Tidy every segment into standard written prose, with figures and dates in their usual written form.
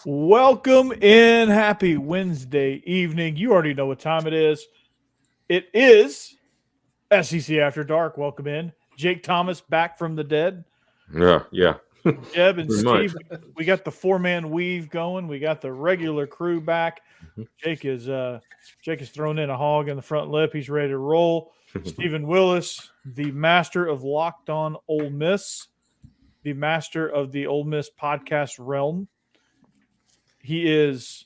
Welcome in. Happy Wednesday evening. You already know what time it is. It is SEC After Dark. Welcome in. Jake Thomas back from the dead. Yeah. Jeb and Pretty Steve, much. we got the four-man weave going. We got the regular crew back. Mhm. Jake is throwing in a hog in the front lip. He's ready to roll. Stephen Willis, the master of Locked On Ole Miss, the master of the Ole Miss podcast realm. He is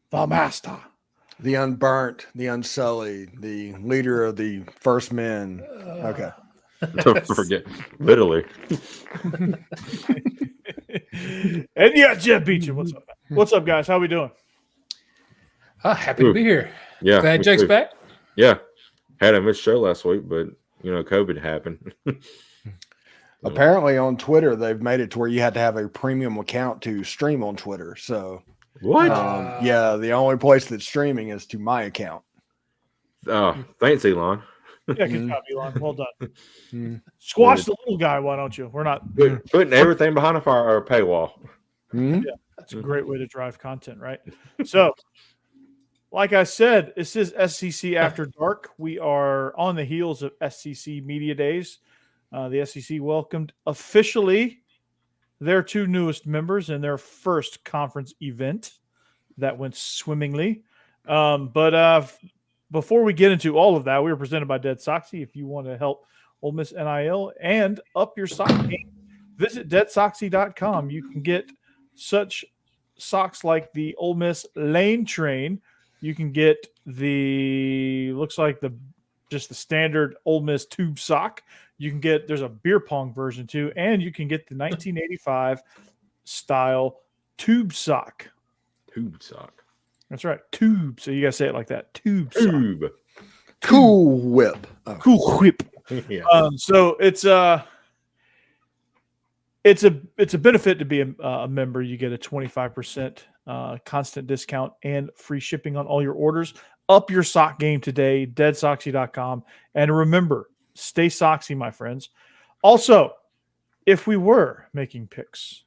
the master. The unburnt, the unsullied, the leader of the first men. Okay. Don't forget, literally. And you got Jeb Beecham. What's up? What's up, guys? How we doing? Happy to be here. Yeah. Glad me Jake's too. back. Yeah. Had a missed show last week, but COVID happened. Apparently on Twitter, they've made it to where you had to have a premium account to stream on Twitter. So, What? yeah, the only place that's streaming is to my account. Thanks, Elon. Yeah, good job, Elon. Well done. Mm. Squash the little guy, why don't you? We're not. Putting everything behind a paywall. Mhm. That's a great way to drive content, right? So, like I said, this is SEC After Dark. We are on the heels of SEC Media Days. The SEC welcomed officially their two newest members in their first conference event. That went swimmingly. But before we get into all of that, we were presented by Dead Soxy. If you want to help Ole Miss NIL and up your sock game, visit deadsoxy.com. You can get such socks like the Ole Miss Lane Train. You can get looks like the standard Ole Miss tube sock. You can get, there's a beer pong version too, and you can get the 1985 style tube sock. Tube sock. That's right, tube. So you gotta say it like that, tube sock. Tube. Cool Whip. Oh. Cool whip. Yeah. So it's a benefit to be a member. You get a 25% constant discount and free shipping on all your orders. Up your sock game today, deadsoxy.com. And remember, stay soxy, my friends. Also, if we were making picks,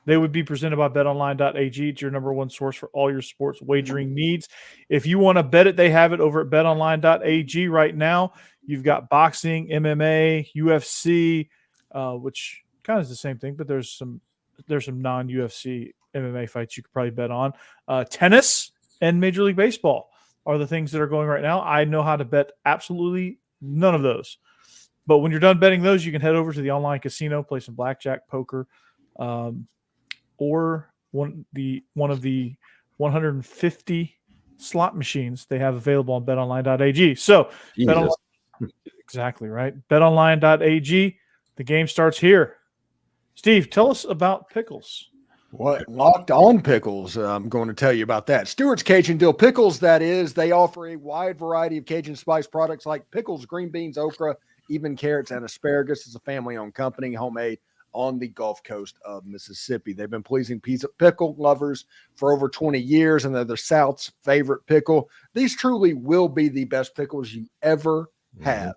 they would be presented by betonline.ag. It's your number one source for all your sports wagering needs. If you want to bet it, they have it over at betonline.ag right now. You've got boxing, MMA, UFC, which kind of is the same thing, but there's some non-UFC MMA fights you could probably bet on. Tennis and Major League Baseball are the things that are going right now. I know how to bet absolutely none of those. But when you're done betting those, you can head over to the online casino, play some blackjack, poker, or one of the 150 slot machines they have available on betonline.ag. So, exactly right. betonline.ag. The game starts here. Steve, tell us about pickles. What Locked On Pickles? I'm going to tell you about that. Stewart's Cajun Dill Pickles, that is. They offer a wide variety of Cajun spice products like pickles, green beans, okra, even carrots and asparagus. It's a family-owned company, homemade on the Gulf Coast of Mississippi. They've been pleasing pickle lovers for over 20 years, and they're the South's favorite pickle. These truly will be the best pickles you ever have.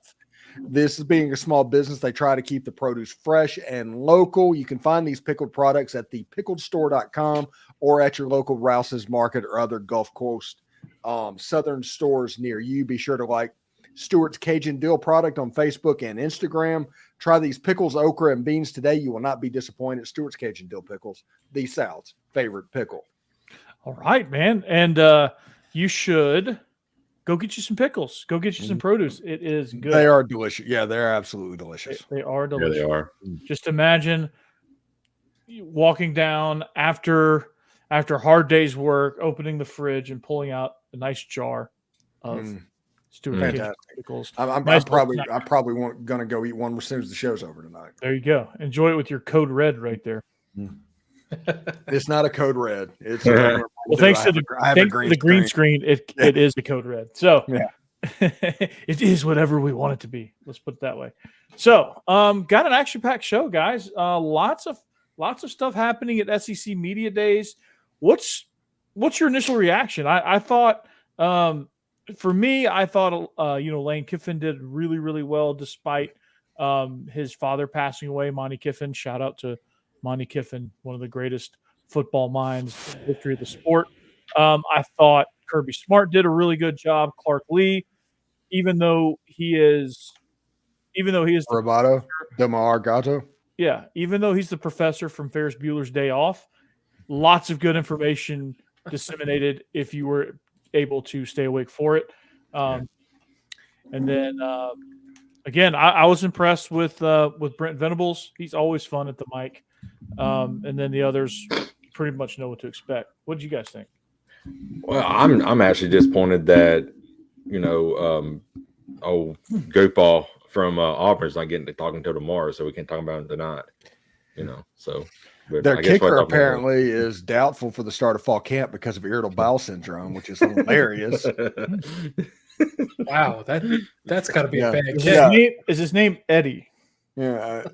This is being a small business. They try to keep the produce fresh and local. You can find these pickled products at thepickledstore.com or at your local Rouse's Market or other Gulf Coast southern stores near you. Be sure to like Stewart's Cajun Dill product on Facebook and Instagram. Try these pickles, okra, and beans today. You will not be disappointed. Stewart's Cajun Dill Pickles, the South's favorite pickle. All right, man. And you should go get you some pickles. Go get you some produce. It is good. They are delicious. Yeah, they're absolutely delicious. They are Yeah, delicious. they are. Just imagine you walking down after hard day's work, opening the fridge and pulling out a nice jar of Stewart Fantastic. pickles. I'm Nice probably little going to go eat one as soon as the show's over tonight. There you go. Enjoy it with your code red right there. It's not a code red. It's Well, Thanks to the green screen, it is a code red. So Yeah. it is whatever we want it to be. Let's put it that way. So got an action-packed show, guys. Lots of stuff happening at SEC Media Days. What's your initial reaction? I thought for me, I thought Lane Kiffin did really, really well despite his father passing away. Monty Kiffin, shout out to Monty Kiffin, one of the greatest football minds in the history of the sport. I thought Kirby Smart did a really good job. Clark Lee, even though he is Roboto, Demar Gato. yeah, even though he's the professor from Ferris Bueller's Day Off, lots of good information disseminated if you were able to stay awake for it. And then again, I was impressed with Brent Venables. He's always fun at the mic. And then the others pretty much know what to expect. What did you guys think? Well, I'm actually disappointed that Goofball from Auburn's not getting to talking till tomorrow, so we can talk about it tonight. So but Their I guess kicker what- apparently is doubtful for the start of fall camp because of irritable bowel syndrome, which is hilarious. Wow, that's got to be Yeah. a bad Is kick. Yeah. his name Eddie? Yeah,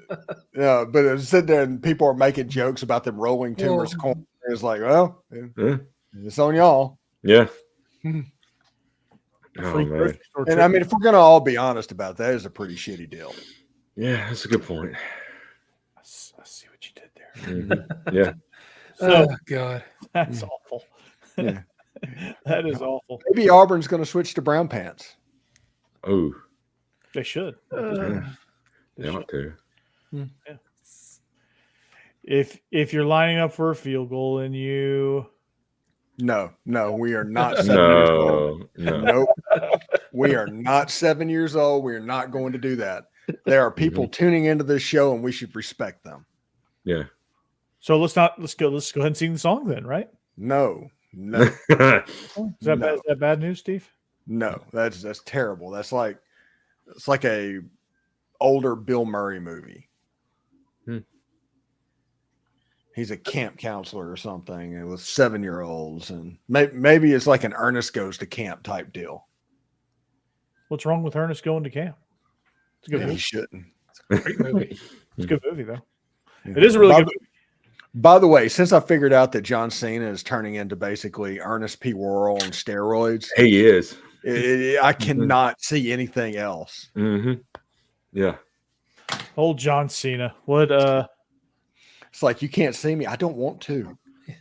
but it's sitting there and people are making jokes about them rolling Timber's corn. It's like, well, Yeah. it's on y'all. Yeah. Mhm. Oh Free man. grocery store And trip. I mean, if we're gonna all be honest about that, it's a pretty shitty deal. Yeah, that's a good point. I see what you did there. Mhm. Yeah. So Oh God. that's awful. Yeah. That is awful. Maybe Auburn's gonna switch to brown pants. Oh, They should. yeah. They They should. ought to. If you're lining up for a field goal and you No, we are not 7 years old. No. Nope. We are not 7 years old. We are not going to do that. There are people tuning into this show and we should respect them. Yeah. so let's go ahead and sing the song then, right? No. Is that No. bad, is that bad news, Steve? No, that's terrible. It's like a older Bill Murray movie. Hmm. He's a camp counselor or something, and with 7-year-olds, and maybe it's like an Ernest Goes to Camp type deal. What's wrong with Ernest going to camp? It's a good He movie. shouldn't. Great movie. It's a good movie though. It is a really by, good movie. By the way, since I figured out that John Cena is turning into basically Ernest P. Worrell on steroids, He is. I cannot see anything else. Mm-hmm. Yeah. Old John Cena. What It's like you can't see me. I don't want to.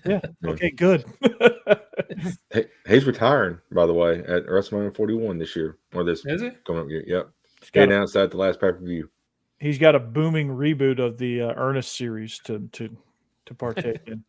yeah. Okay, good. He's retiring, by the way, at WrestleMania 41 this year. Or this Is it? coming up year. Yep. He's He got, announced that at the last pay-per-view. he's got a booming reboot of the Ernest series to partake in.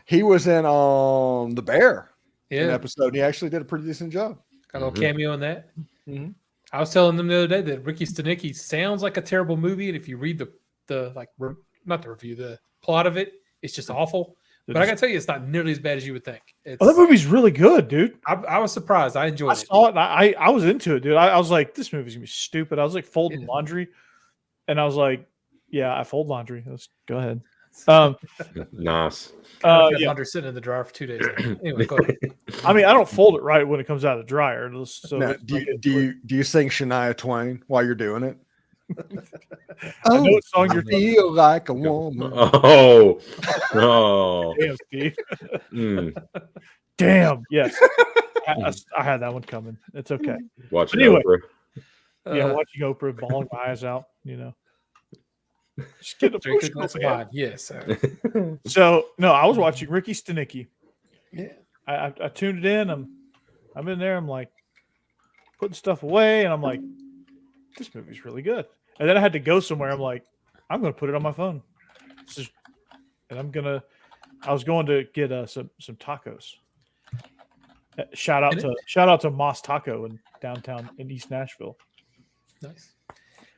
He was in The Bear an Yeah. episode. He actually did a pretty decent job. Got a little Mhm. cameo in that. Mhm. I was telling them the other day that Ricky Stenicki sounds like a terrible movie, and if you read not the review, the plot of it, it's just awful. But I gotta tell you, it's not nearly as bad as you would think. It's, Oh, that movie's really good, dude. I was surprised. I enjoyed I it. saw it and I was into it, dude. I was like, this movie's gonna be stupid. I was like folding Yeah. laundry, and I was like, yeah, I fold laundry. Let's go ahead. Nice. I've Yeah. laundry sitting in the dryer for 2 days. Now. Anyway, go ahead. I mean, I don't fold it right when it comes out of the dryer. So Now, it's do like you sing Shania Twain while you're doing it? I know what song I you're feel like a woman. Oh. Oh. Damn, Steve. Mm. Damn. Yes. I had that one coming. It's okay. Watching Anyway. Oprah. Yeah, Uh, watching Oprah, bawling my eyes out, Just get drink a emotional, glass of man. wine. Yes. So no, I was watching Ricky Stenicki. Yeah. I tuned it in. I'm in there. I'm like putting stuff away, and I'm like, this movie's really good. And then I had to go somewhere. I'm like, I'm gonna put it on my phone. I was going to get some tacos. Shout out to Moss Taco in downtown in East Nashville. Nice.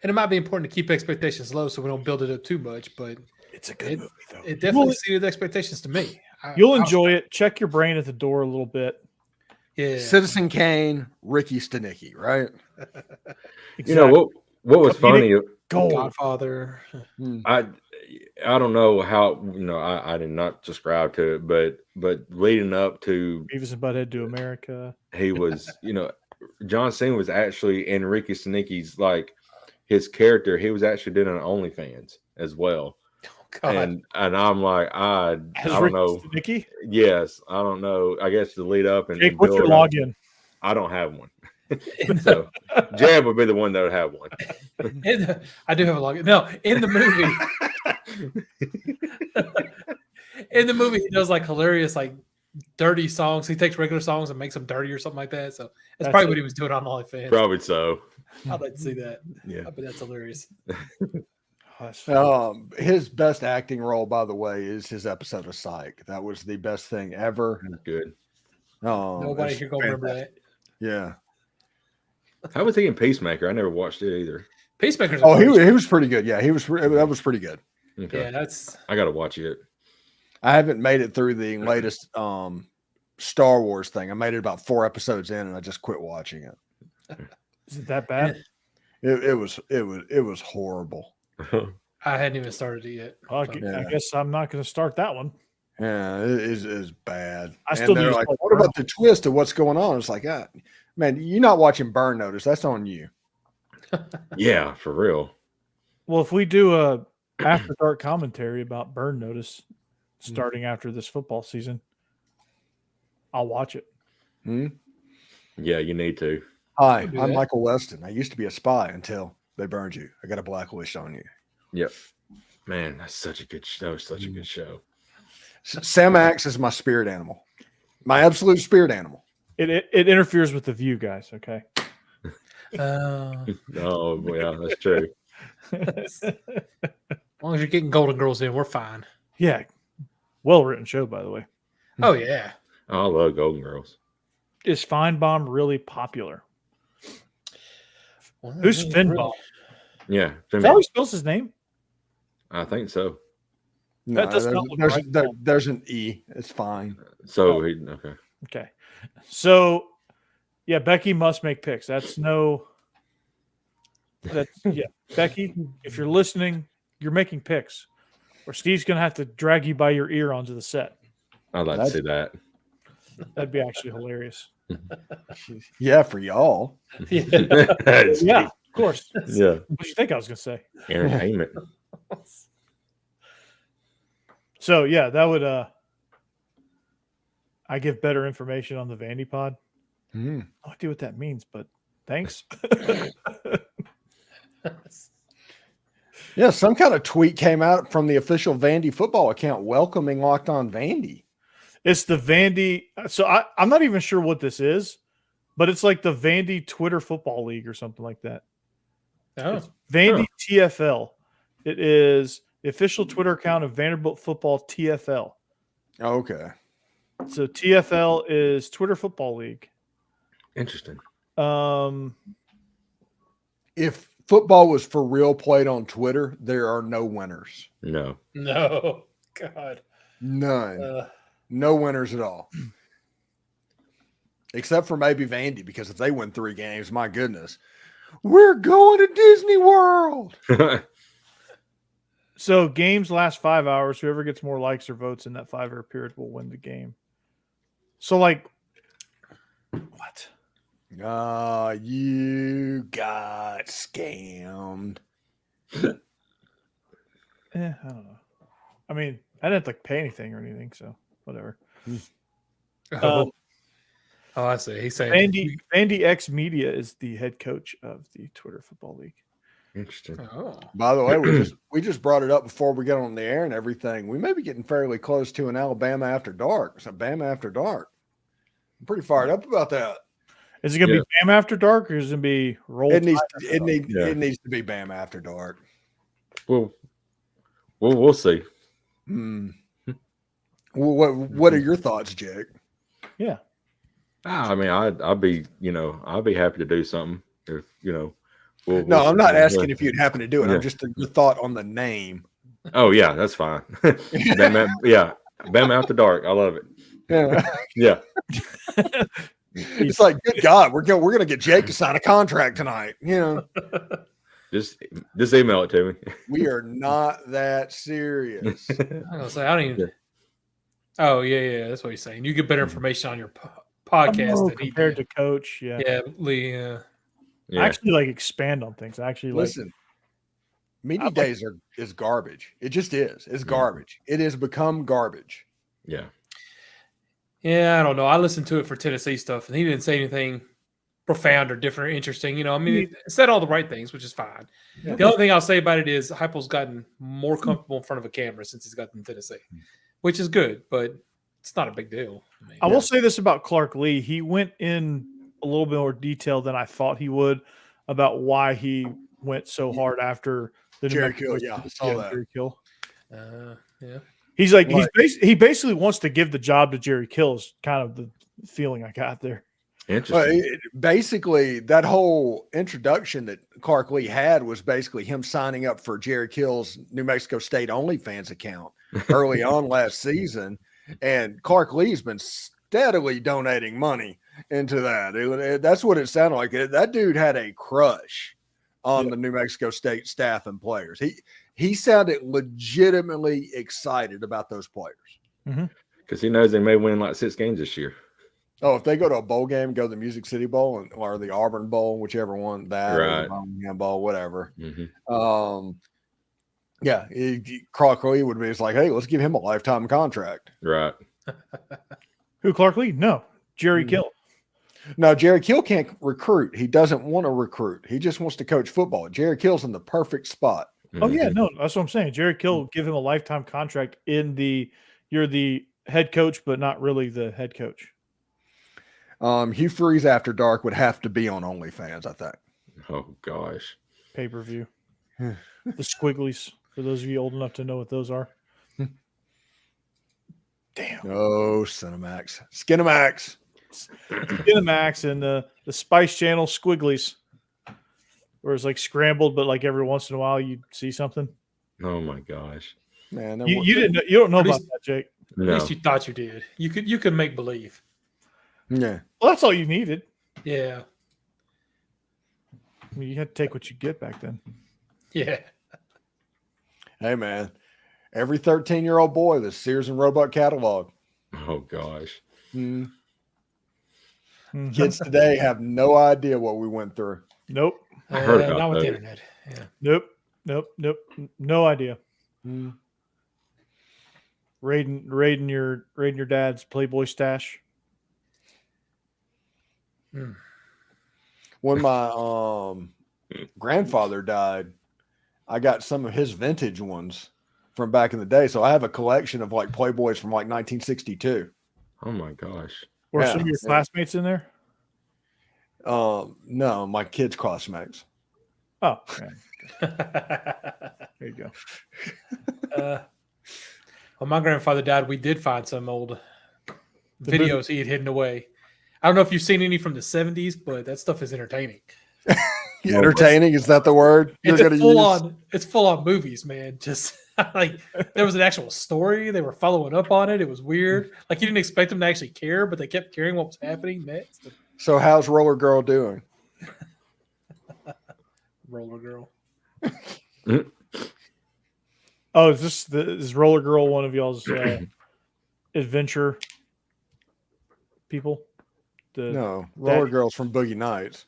And it might be important to keep expectations low so we don't build it up too much, but It's a good movie though. it definitely exceeded expectations to me. You'll I- enjoy it. Check your brain at the door a little bit. Yeah. Citizen Kane, Ricky Stenicki, right? You know what was funny? Gold. Godfather. I don't know how I did not subscribe to it, but leading up to Beavis and Butthead do America. he was John Cena was actually in Ricky Stenicki's like his character. He was actually doing an OnlyFans as well, God. and I'm like I Has don't Ricky know. Stenicki? Yes, I don't know. I guess to lead up and Jake, what's your build up- login? I don't have one, so Jab would be the one that would have one. I do have a login. No, in the movie, In the movie, he does like hilarious, like dirty songs. He takes regular songs and makes them dirty or something like that. So that's probably it. what he was doing on OnlyFans. Probably so. I'd like to see that. Yeah. I bet that's hilarious. His best acting role, by the way, is his episode of Psych. That was the best thing ever. Good. Nobody it's here gonna remember fantastic. that. Yeah. How was he in Peacemaker? I never watched it either. Peacemaker's. Oh, he was pretty good. Yeah, that was pretty good. Okay. Yeah, that's. I got to watch it. I haven't made it through the latest Star Wars thing. I made it about 4 episodes in, and I just quit watching it. Is it that bad? It was horrible. I hadn't even started it yet. Well, So- I guess I'm not going to start that one. Yeah, it is bad. I still and they're need to like, start what about the twist of what's going on? It's like, man, you're not watching Burn Notice. That's on you. Yeah, for real. Well, if we do a after dark commentary about Burn Notice starting after this football season, I'll watch it. Yeah, you need to. Hi, do I'm that. Michael Weston. I used to be a spy until they burned you. I got a blacklist on you. Yep. Man, that's such a good show. That was such a good show. Sam Axe is my spirit animal, my absolute spirit animal. It interferes with the view, guys. Okay. as Oh, yeah, that's true. long as you're getting Golden Girls in, we're fine. Yeah. Well written show, by the way. Oh yeah. I love Golden Girls. Is Feinbaum really popular? Well, Who's really- Finbaum? Yeah. Is that how he spells his name? I think so. No, That does not look there's, right. there's an E. It's fine. So, Oh. okay. Okay. So, yeah, Becky must make picks. That's Becky, if you're listening, you're making picks, or Steve's going to have to drag you by your ear onto the set. I'd like to see that. That'd be actually hilarious. Yeah, for y'all. Yeah, of course. Yeah. What do you think I was going to say? Entertainment. So, yeah, that would I give better information on the Vandy pod. Mm. No idea what that means, but thanks. Yeah, some kind of tweet came out from the official Vandy football account welcoming Locked On Vandy. It's the Vandy. So I'm not even sure what this is, but it's like the Vandy Twitter Football League or something like that. Oh, Vandy TFL. It is the official Twitter account of Vanderbilt Football TFL. Okay. So TFL is Twitter Football League. Interesting. If football was for real played on Twitter, there are no winners. No. no. God. None. No winners at all. Except for maybe Vandy, because if they win 3 games, my goodness, we're going to Disney World. So games last 5 hours. Whoever gets more likes or votes in that 5-hour period will win the game. So, like, what? You got scammed. I don't know. I mean, I didn't like pay anything or anything, so whatever. Oh, I see. He's saying Vandy X Media is the head coach of the Twitter Football League. Interesting. Oh. By the way, we just brought it up before we get on the air and everything. We may be getting fairly close to an Alabama After Dark. So Bama After Dark. I'm pretty fired up about that. Is it going to be Bam After Dark or is it going to be Roll? It needs Tide? it needs to be Bama After Dark. Well, we'll see. Hmm. Well, what are your thoughts, Jake? Yeah. I mean, I'd be happy to do something if No, I'm not asking if you'd happen to do it. Yeah. I'm just your thought on the name. Oh yeah, that's fine. Bam After Dark. I love it. Yeah. Yeah. It's like, good God, we're gonna get Jake to sign a contract tonight. Just email it to me. We are not that serious. I was say I don't even. Oh yeah, that's what he's saying. You get better information on your podcast Oh, than he compared did. to Coach. Yeah. Yeah, Lee. I Yeah. actually like expand on things. I actually like. Listen, media days is garbage. It just is. It's garbage. It has become garbage. Yeah. Yeah, I don't know. I listened to it for Tennessee stuff, and he didn't say anything profound or different or interesting. I mean, it said all the right things, which is fine. Yeah. The only thing I'll say about it is Heupel's gotten more comfortable in front of a camera since he's gotten Tennessee. which is good, but it's not a big deal. I mean, I will say this about Clark Lee. He went in a little bit more detail than I thought he would about why he went so hard after the New Jerry Mexico Kill, yeah, I saw that. Jerry Kill. yeah. He's like Right. he basically wants to give the job to Jerry Kill is kind of the feeling I got there. Interesting. Basically, that whole introduction that Clark Lee had was basically him signing up for Jerry Kill's New Mexico State OnlyFans account early on last season. And Clark Lee's been steadily donating money into that. That's what it sounded like. That dude had a crush on the New Mexico State staff and players. He sounded legitimately excited about those players. Because he knows they may win like 6 games this year. Oh, if they go to a bowl game, go to the Music City Bowl or the Auburn Bowl, whichever one, that or Right. the Birmingham Bowl, whatever. Mhm. Yeah, Clark Lee would be. It's like, hey, let's give him a lifetime contract. Right. Who, Clark Lee? No, Jerry Kill. No, Jerry Kill can't recruit. He doesn't want to recruit. He just wants to coach football. Jerry Kill's in the perfect spot. Oh Mhm. yeah, no, that's what I'm saying. Jerry Kill give him a lifetime contract you're the head coach, but not really the head coach. Hugh Freeze After Dark would have to be on OnlyFans, I think. Oh gosh. Pay-per-view. The squigglies, for those of you old enough to know what those are. Damn. Oh, Cinemax. Skinemax. Cinemax and the Spice Channel squigglies. Where it's like scrambled, but like every once in a while you see something. Oh my gosh. Man, You didn't know, you don't know At about least- that, Jake. At No. least you thought you did. You could make believe. yeah. Well, that's all you needed. Yeah. I mean, you had to take what you get back then. Yeah. Hey, man. Every 13-year-old boy, the Sears and Roebuck catalog. Oh gosh. Mhm. Mhm. Kids today have no idea what we went through. Nope. I heard about not with the that. internet. Yeah. Nope. No idea. Mm. Raiding your dad's Playboy stash. When my grandfather died, I got some of his vintage ones from back in the day. So I have a collection of like Playboys from like 1962. Oh my gosh. Or Yeah. some of your classmates in there? No, my kids' classmates. Oh, yeah. There you go. When my grandfather died, we did find some old The videos he had hidden away. I don't know if you've seen any from the 70s, but that stuff is entertaining. Entertaining, is that the word you're It's going to full use? on. It's full on movies, man. Just like there was an actual story. They were following up on it. It was weird. Like you didn't expect them to actually care, but they kept caring what was happening next. So how's Roller Girl doing? Roller Girl. Oh, is Roller Girl one of y'all's adventure people? No, Roller Girl's from Boogie Nights.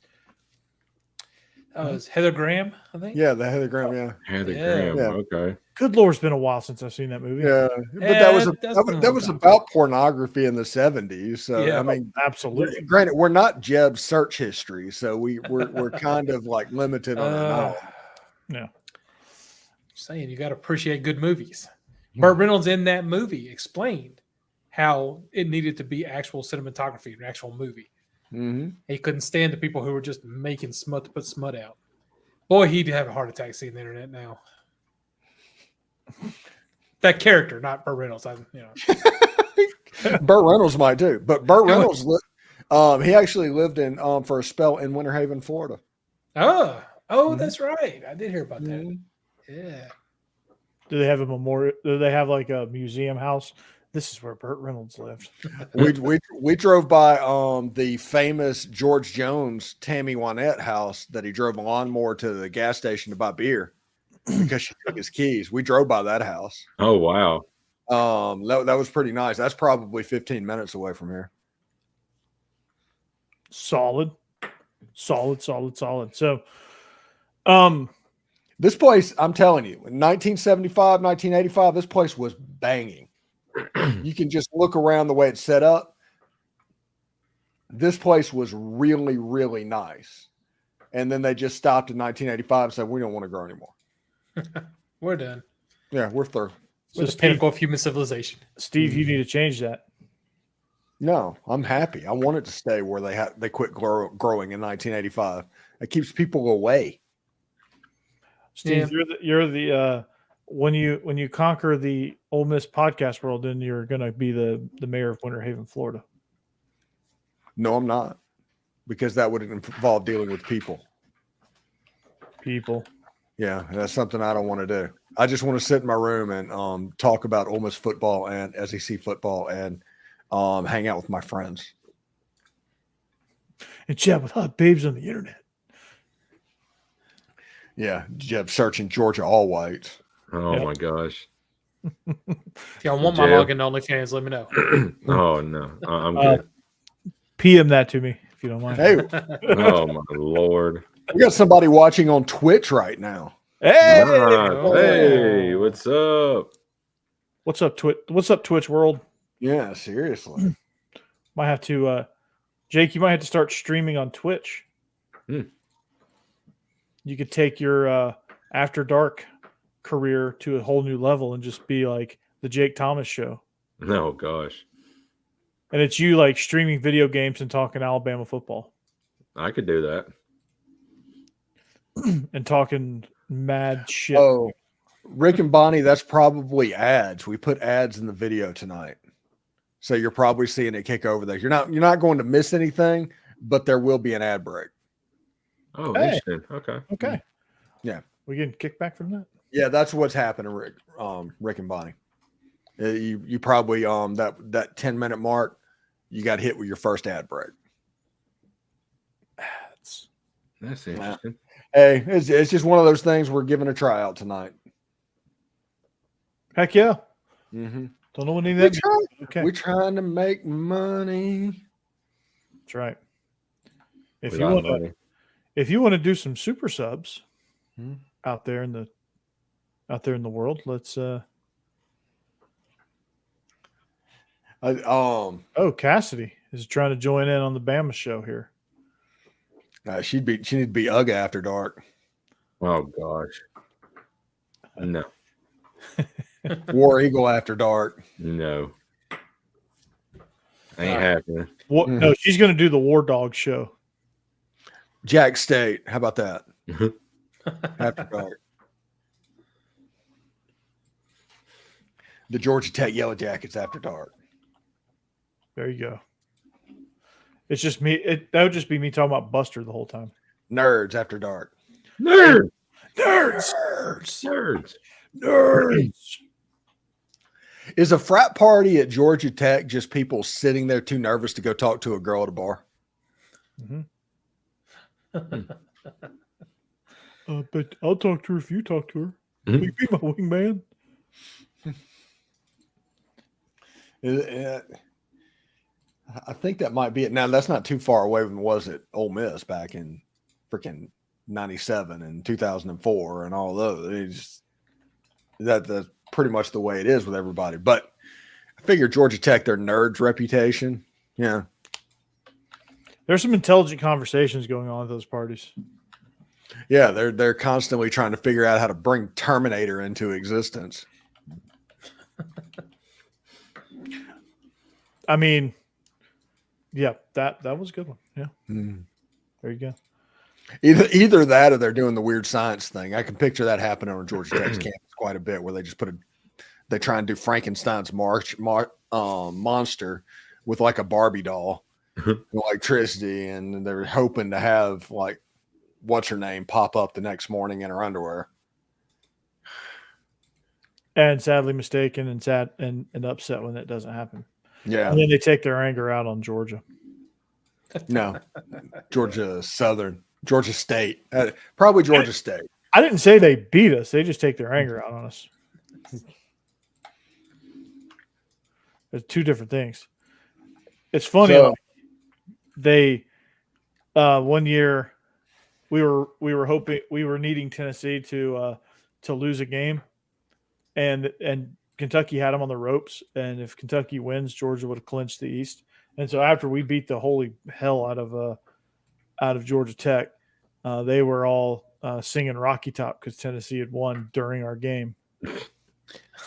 It's Heather Graham, I think. Yeah, the Heather Graham. Yeah, Heather Yeah. Graham. Yeah. Okay. Good Lord, it's been a while since I've seen that movie. yeah. But Yeah, that was that's been a that long was time. about pornography in the 70s. So Yeah. I mean, Absolutely. granted, we're not Jeb's search history, so we're kind of like limited on our knowledge. Yeah. Saying you got to appreciate good movies. Burt Reynolds in that movie explained how it needed to be actual cinematography, an actual movie. Mm-hmm. He couldn't stand the people who were just making smut to put smut out. Boy, he'd have a heart attack seeing the internet now. That character, not Burt Reynolds. Burt Reynolds might too, but Burt Reynolds, he actually lived in for a spell in Winter Haven, Florida. Oh, that's right. I did hear about that. Mhm. Yeah. Do they have a memorial? Do they have like a museum house? This is where Burt Reynolds lived. We drove by the famous George Jones Tammy Wynette house that he drove a lawnmower to the gas station to buy beer because she took his keys. We drove by that house. Oh wow. That was pretty nice. That's probably 15 minutes away from here. Solid. So, This place, I'm telling you, in 1975, 1985, this place was banging. You can just look around the way it's set up. This place was really, really nice. And then they just stopped in 1985 and said, we don't want to grow anymore. We're done. Yeah, we're through. So We're the Steve, pinnacle of human civilization. Steve, you need to change that. No, I'm happy. I want it to stay where they quit growing in 1985. It keeps people away. Steve, you're the when you conquer the Ole Miss podcast world, then you're gonna be the mayor of Winter Haven, Florida. No, I'm not, because that would involve dealing with people. People. Yeah, that's something I don't want to do. I just want to sit in my room and talk about Ole Miss football and SEC football and hang out with my friends. And chat with hot babes on the internet. Yeah, searching Georgia all whites. Oh Yep. my gosh. If y'all want my Jail. login to OnlyFans, let me know. Oh no, I'm good. PM that to me if you don't mind. Hey, Oh my lord. we got somebody watching on Twitch right now. Hey! Ah, hey, what's up? What's up, Twitch? What's up, Twitch world? Yeah, seriously. Might have to, Jake. You might have to start streaming on Twitch. Hmm. You could take your After Dark career to a whole new level and just be like the Jake Thomas Show. Oh gosh, And it's you like streaming video games and talking Alabama football I could do that. and talking mad shit. Oh, Rick and Bonnie, that's probably ads. We put ads in the video tonight. So you're probably seeing it kick over there. You're not going to miss anything, but there will be an ad break. Oh, Hey. interesting. Okay. Okay. Yeah. We getting kickback from that? Yeah, that's what's happening, Rick. Rick and Bonnie. You probably that 10-minute mark, you got hit with your first ad break. That's interesting. Hey, it's just one of those things we're giving a tryout tonight. Heck yeah. Mm-hmm. Don't know what any of that means. Okay. We're trying to make money. That's right. If We you got want money. if you want to do some super subs Hmm. out there in the world, let's oh, Cassidy is trying to join in on the Bama show here. she need to be UGA after dark. Oh gosh. No. War Eagle after dark. No. Ain't happening. What? Mhm. No, she's going to do the War Dog show. Jack State. How about that? After dark. The Georgia Tech Yellow Jackets after dark. There you go. It's just me. That would just be me talking about Buster the whole time. Nerds after dark. Nerds. Nerds, Nerds. nerds. Is a frat party at Georgia Tech just people sitting there too nervous to go talk to a girl at a bar? Mhm. But I'll talk to her if you talk to her. Mhm. Will you be my wingman? I think that might be it. Now that's not too far away from was it Ole Miss back in freaking 97 and 2004 and all those. That's pretty much the way it is with everybody. But I figure Georgia Tech, their nerds reputation. Yeah. There's some intelligent conversations going on at those parties. Yeah, they're constantly trying to figure out how to bring Terminator into existence. I mean, yeah, that was a good one. Yeah, Hmm. there you go. Either that or they're doing the weird science thing. I can picture that happening on Georgia Tech's campus quite a bit, where they just they try and do Frankenstein's monster with like a Barbie doll, electricity, and they're hoping to have like what's her name pop up the next morning in her underwear. And sadly mistaken and sad and upset when that doesn't happen. Yeah, And then they take their anger out on Georgia. no, Georgia State, probably Georgia State. I didn't say they beat us. They just take their anger out on us. There's two different things. It's funny. So- They one year we were hoping we were needing Tennessee to lose a game, and Kentucky had them on the ropes. And if Kentucky wins, Georgia would have clinched the East. And so after we beat the holy hell out of Georgia Tech, they were all singing Rocky Top because Tennessee had won during our game.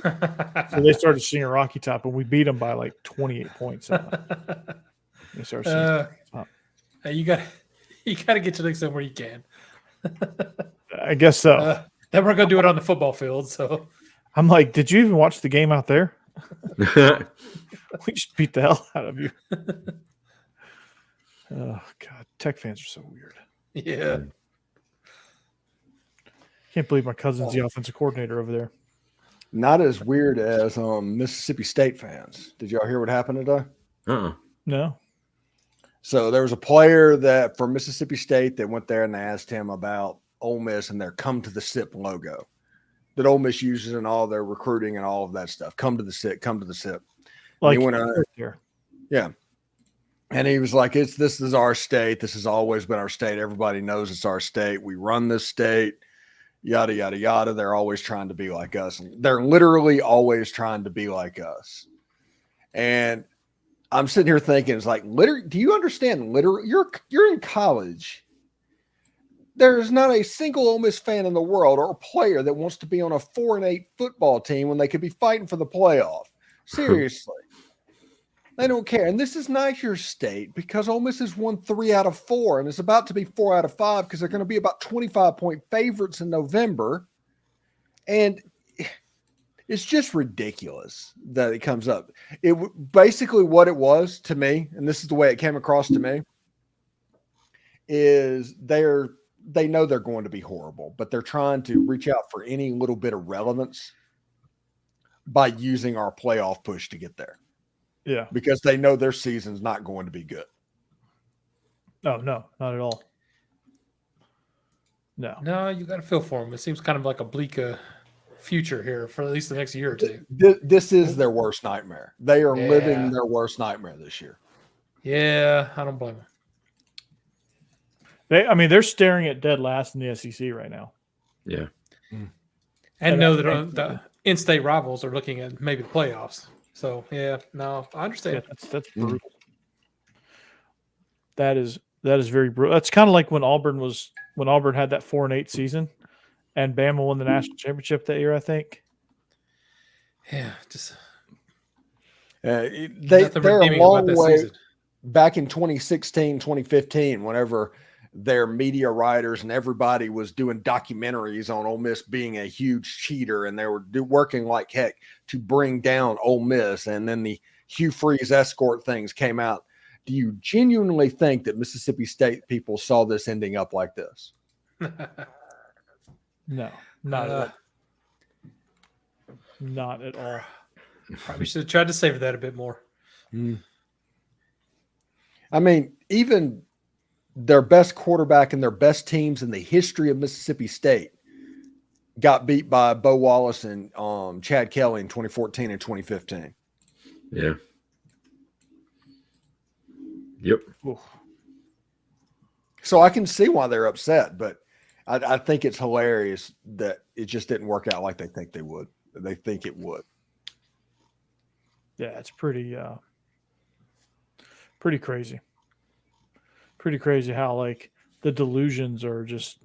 So they started singing Rocky Top, and we beat them by like 28 points. They started singing Top. Hey, you got to get to next time where you can. I guess so. Then we're gonna do it on the football field. So I'm like, did you even watch the game out there? We just beat the hell out of you. Oh God, Tech fans are so weird. yeah, Can't believe my cousin's the offensive coordinator over there. Not as weird as Mississippi State fans. Did y'all hear what happened today? No. So there was a player that from Mississippi State that went there and they asked him about Ole Miss and their "Come to the SIP" logo that Ole Miss uses in all their recruiting and all of that stuff. Come to the SIP, come to the SIP. Like he went on, here. yeah. And he was like, this is our state. This has always been our state. Everybody knows it's our state. We run this state, yada, yada, yada. They're always trying to be like us. And they're literally always trying to be like us. And I'm sitting here thinking, it's like, do you understand? Literally, you're in college. There's not a single Ole Miss fan in the world or player that wants to be on a 4-8 football team when they could be fighting for the playoff. Seriously. They don't care. And this is not your state because Ole Miss has won 3 out of 4 and it's about to be 4 out of 5 because they're going to be about 25-point favorites in November. And it's just ridiculous that it comes up. It basically what it was to me, and this is the way it came across to me, is they know they're going to be horrible, but they're trying to reach out for any little bit of relevance by using our playoff push to get there. Yeah. Because they know their season's not going to be good. No, not at all. No. you got to feel for them. It seems kind of like a bleak future here for at least the next year or two. This is their worst nightmare. They are living their worst nightmare this year. Yeah, I don't blame them. They're staring at dead last in the SEC right now. Yeah. And know that the in-state rivals are looking at maybe the playoffs. So yeah, no, I understand. Yeah, that's brutal. That is very brutal. That's kind of like when Auburn had that 4-8 season, and Bama won the national championship that year. I think. Yeah, just They're a long way season. Back in 2016, 2015, whenever their media writers and everybody was doing documentaries on Ole Miss being a huge cheater, and they were working like heck to bring down Ole Miss, and then the Hugh Freeze escort things came out. Do you genuinely think that Mississippi State people saw this ending up like this? No, not at all. Not at all. Probably should have tried to savor that a bit more. I mean, even their best quarterback and their best teams in the history of Mississippi State got beat by Bo Wallace and Chad Kelly in 2014 and 2015. Yeah. Yep. Oof. So I can see why they're upset, but I think it's hilarious that it just didn't work out like they think they would. They think it would. Yeah, it's pretty crazy. Pretty crazy how like the delusions are just.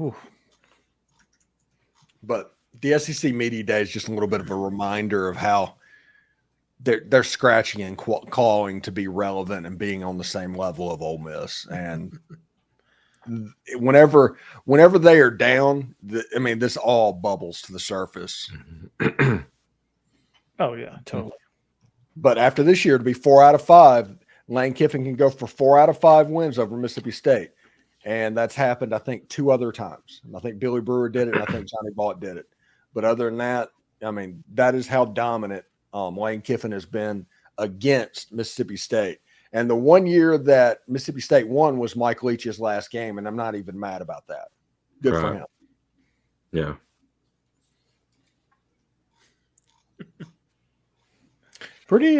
Oof. But the SEC Media Day is just a little bit of a reminder of how they're scratching and clawing to be relevant and being on the same level of Ole Miss. And whenever they are down, this all bubbles to the surface. Oh yeah, totally. But after this year, to be 4 out of 5, Lane Kiffin can go for 4 out of 5 wins over Mississippi State. And that's happened, I think, 2 other times. And I think Billy Brewer did it, and I think Johnny Vaught did it. But other than that, that is how dominant Lane Kiffin has been against Mississippi State. And the one year that Mississippi State won was Mike Leach's last game, and I'm not even mad about that. Good for him. Yeah. Pretty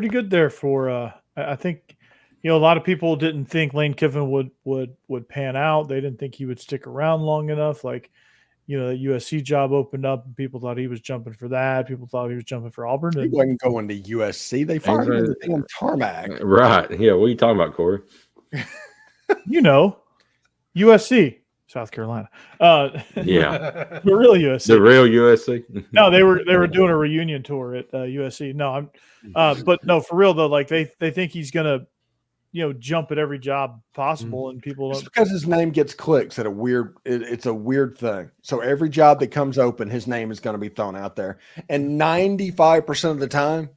good there for I think a lot of people didn't think Lane Kiffin would pan out. They didn't think he would stick around long enough. Like, the USC job opened up and people thought he was jumping for that. People thought he was jumping for Auburn. He wasn't going to USC. They fired him in the damn tarmac. Right. Yeah. What are you talking about, Corey? USC, South Carolina. Yeah. But really USC. The real USC. No, they were doing a reunion tour at USC. No, but no, for real though. Like they think he's gonna, jump at every job possible, and people It's don't. because his name gets clicks at a weird. It's a weird thing. So every job that comes open, his name is going to be thrown out there, and 95% of the time,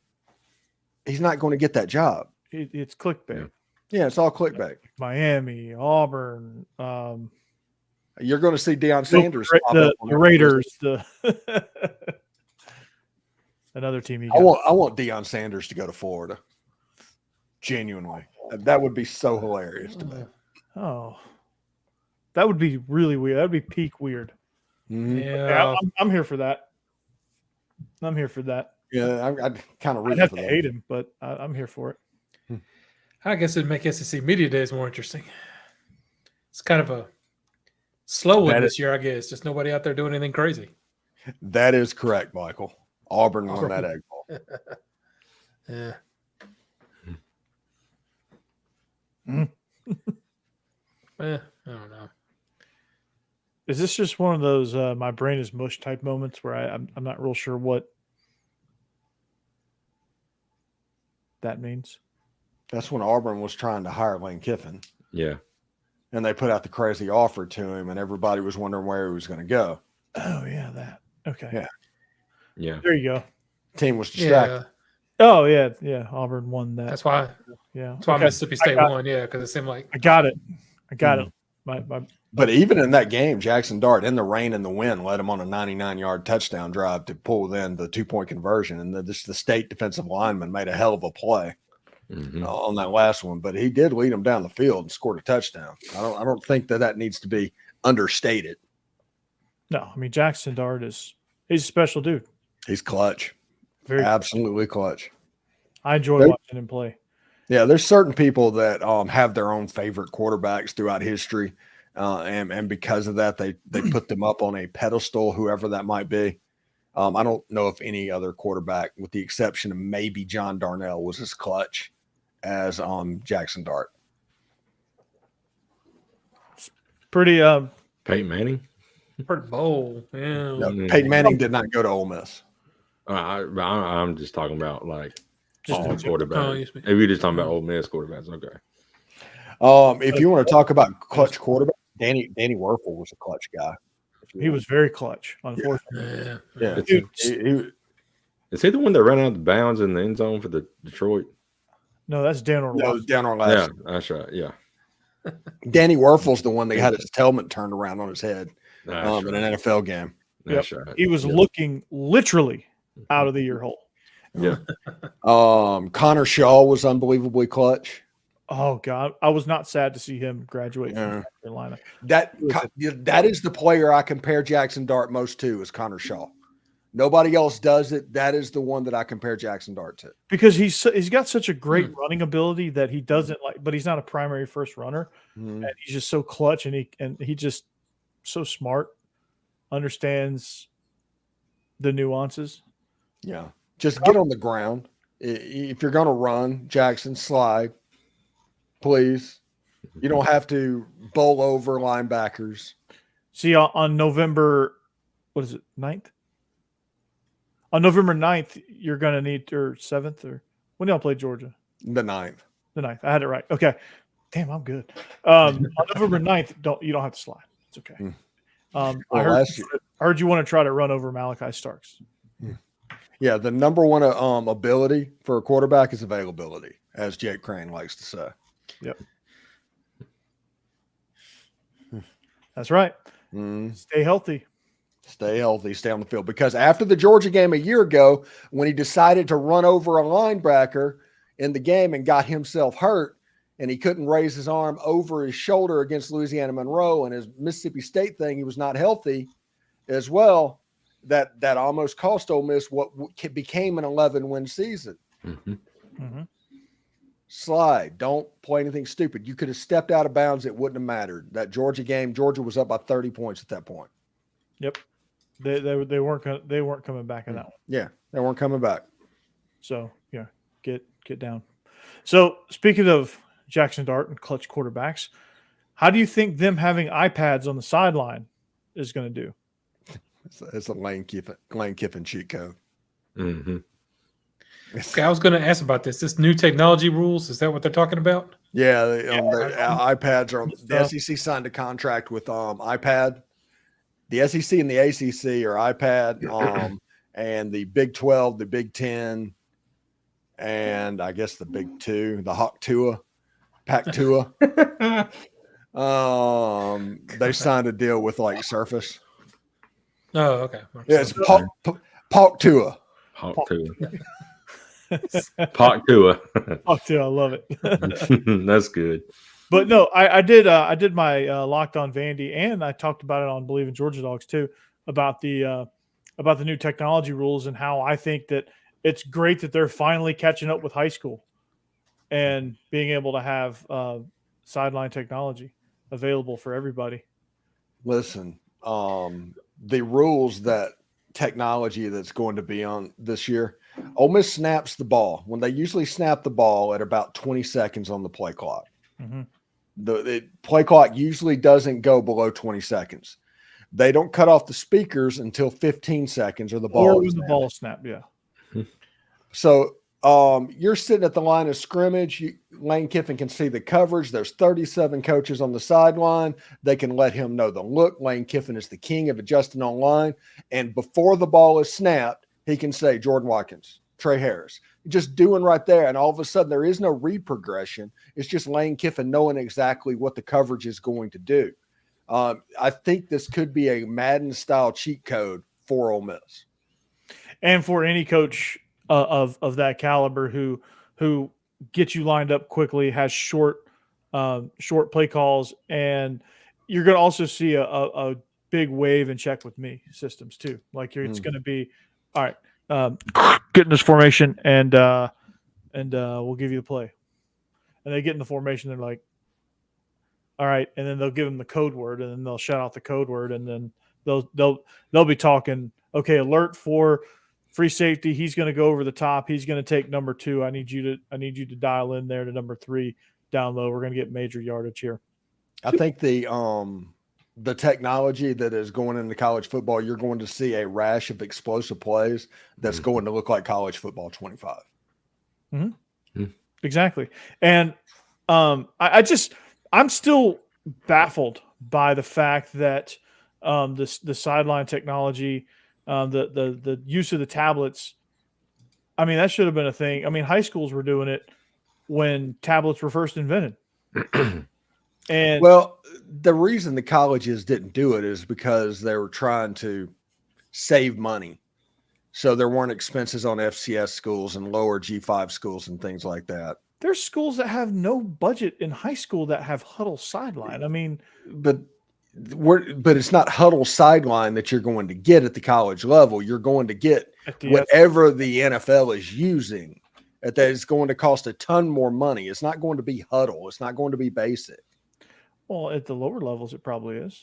he's not going to get that job. It's clickbait. Yeah, it's all clickbait. Miami, Auburn, You're going to see Deion Sanders. pop the up on that Raiders, list. the another team. I want Deion Sanders to go to Florida. Genuinely, that would be so hilarious to me. Oh, that would be really weird. That would be peak weird. Mhm. Yeah. I'm here for that. I'm here for that. Yeah, I'd kind of I'd root have for to that. hate him, but I'm here for it. I guess it'd make SEC Media Days more interesting. It's kind of a slow one That this year, I guess. Just nobody out there doing anything crazy. That is correct, Michael. Auburn won that egg bowl. Yeah. I don't know. Is this just one of those my brain is mush type moments where I'm not real sure what that means? That's when Auburn was trying to hire Lane Kiffin, Yeah. and they put out the crazy offer to him, and everybody was wondering where he was going to go. Oh yeah, that. Okay. Yeah. Yeah. There you go. Team was distracted. Yeah. Oh yeah. Auburn won that. That's why yeah. That's why Mississippi State got- won. Yeah, because it seemed like I got it. My But even in that game, Jackson Dart, in the rain and the wind, led him on a 99-yard touchdown drive to pull then the 2-point conversion. And the state defensive lineman made a hell of a play Mhm. on that last one. But he did lead him down the field and scored a touchdown. I don't think that needs to be understated. no. I mean Jackson Dart he's a special dude. He's clutch, Very. absolutely clutch. I enjoy They- watching him play. Yeah, there's certain people that have their own favorite quarterbacks throughout history, and because of that, they put them up on a pedestal, whoever that might be. I don't know if any other quarterback, with the exception of maybe John Darnell, was as clutch as Jackson Dart. Pretty. Peyton Manning. pretty bold. Yeah. No, Mm. Peyton Manning did not go to Ole Miss. I'm just talking about like Just all a- Oh, quarterbacks. yes, ma'am. If you're just talking about Ole Miss quarterbacks, okay. If you want to talk about clutch quarterback, Danny Werfel was a clutch guy. He was very clutch. Unfortunately, Yeah. Yeah, Dude, Is he the one that ran out of bounds in the end zone for the Detroit? no, that's Dan Orlovsky. down on Yeah, last. that's right. Yeah, Danny Werfel's the one that had his helmet turned around on his head that's in right. an NFL game. That's right. He was Yeah. looking literally out of the ear hole. Yeah, Connor Shaw was unbelievably clutch. Oh God, I was not sad to see him graduate Yeah. from South Carolina. That is the player I compare Jackson Dart most to is Connor Shaw. Nobody else does it. That is the one that I compare Jackson Dart to. Because he's got such a great running ability that he doesn't like, but he's not a primary first runner, and he's just so clutch and he just so smart, understands the nuances. Yeah. Just get on the ground. If you're going to run, Jackson, slide, please. You don't have to bowl over linebackers. See, on November, what is it, 9th? On November 9th, you're going to need, or 7th, or when do y'all play Georgia? The ninth. The 9th. I had it right. Okay. Damn, I'm good. On November 9th, you don't have to slide. It's okay. Well, I last year- heard you want to try to run over Malachi Starks. Yeah, the number one ability for a quarterback is availability, as Jake Crane likes to say. Yep. That's right. Mm. Stay healthy. Stay healthy, stay on the field. Because after the Georgia game a year ago, when he decided to run over a linebacker in the game and got himself hurt, and he couldn't raise his arm over his shoulder against Louisiana Monroe, and his Mississippi State thing, he was not healthy as well. That almost cost Ole Miss what became an 11-win season. Mhm. Mm-hmm. Slide. Don't play anything stupid. You could have stepped out of bounds. It wouldn't have mattered. That Georgia game, Georgia was up by 30 points at that point. Yep. They weren't coming back in that one. Yeah, they weren't coming back. So yeah, get down. So speaking of Jackson Dart and clutch quarterbacks, How do you think them having iPads on the sideline is going to do? It's a Lane Kiffin cheat code. Mm-hmm. Okay, I was going to ask about this. This new technology rules, is that what they're talking about? Yeah, iPads are. The Stuff. SEC signed a contract with iPad. The SEC and the ACC are iPad, and the Big 12, the Big 10, and I guess the Big 2, the Hawk Tua, Pac Tua. They signed a deal with like Surface. Oh, okay. Yeah, it's Pac Tua. Hawk Tua. Hawk Tua. Oh, dude, I love it. That's good. But no, I did my Locked On Vandy, and I talked about it on Believe in Georgia Dogs too, about the new technology rules and how I think that it's great that they're finally catching up with high school and being able to have sideline technology available for everybody. Listen, the rules that technology that's going to be on this year, Ole Miss snaps the ball when they usually snap the ball at about 20 seconds on the play clock. Mm-hmm. The play clock usually doesn't go below 20 seconds. They don't cut off the speakers until 15 seconds or the ball. Or when the ball snap, yeah. So you're sitting at the line of scrimmage. Lane Kiffin can see the coverage. There's 37 coaches on the sideline. They can let him know the look. Lane Kiffin is the king of adjusting online. And before the ball is snapped, he can say Jordan Watkins, Trey Harris, just doing right there. And all of a sudden, there is no read progression. It's just Lane Kiffin knowing exactly what the coverage is going to do. I think this could be a Madden-style cheat code for Ole Miss. And for any coach of that caliber who gets you lined up quickly, has short play calls, and you're going to also see a big wave and check with me systems too. Like it's going to be all right. Get in this formation and we'll give you the play. And they get in the formation, they're like, all right, and then they'll give them the code word, and then they'll shout out the code word, and then they'll be talking. Okay, alert for free safety. He's going to go over the top. He's going to take number 2. I need you to dial in there to number 3 down low. We're going to get major yardage here. I think the technology that is going into college football, you're going to see a rash of explosive plays that's going to look like college football 25. Mm-hmm. Exactly. And I'm still baffled by the fact that the sideline technology, the use of the tablets, I mean, that should have been a thing. I mean, high schools were doing it when tablets were first invented. And well, the reason the colleges didn't do it is because they were trying to save money. So there weren't expenses on FCS schools and lower G5 schools and things like that. There's schools that have no budget in high school that have huddle sideline. I mean, but it's not huddle sideline that you're going to get at the college level. You're going to get whatever the NFL is using. That is going to cost a ton more money. It's not going to be huddle. It's not going to be basic. Well, at the lower levels, it probably is.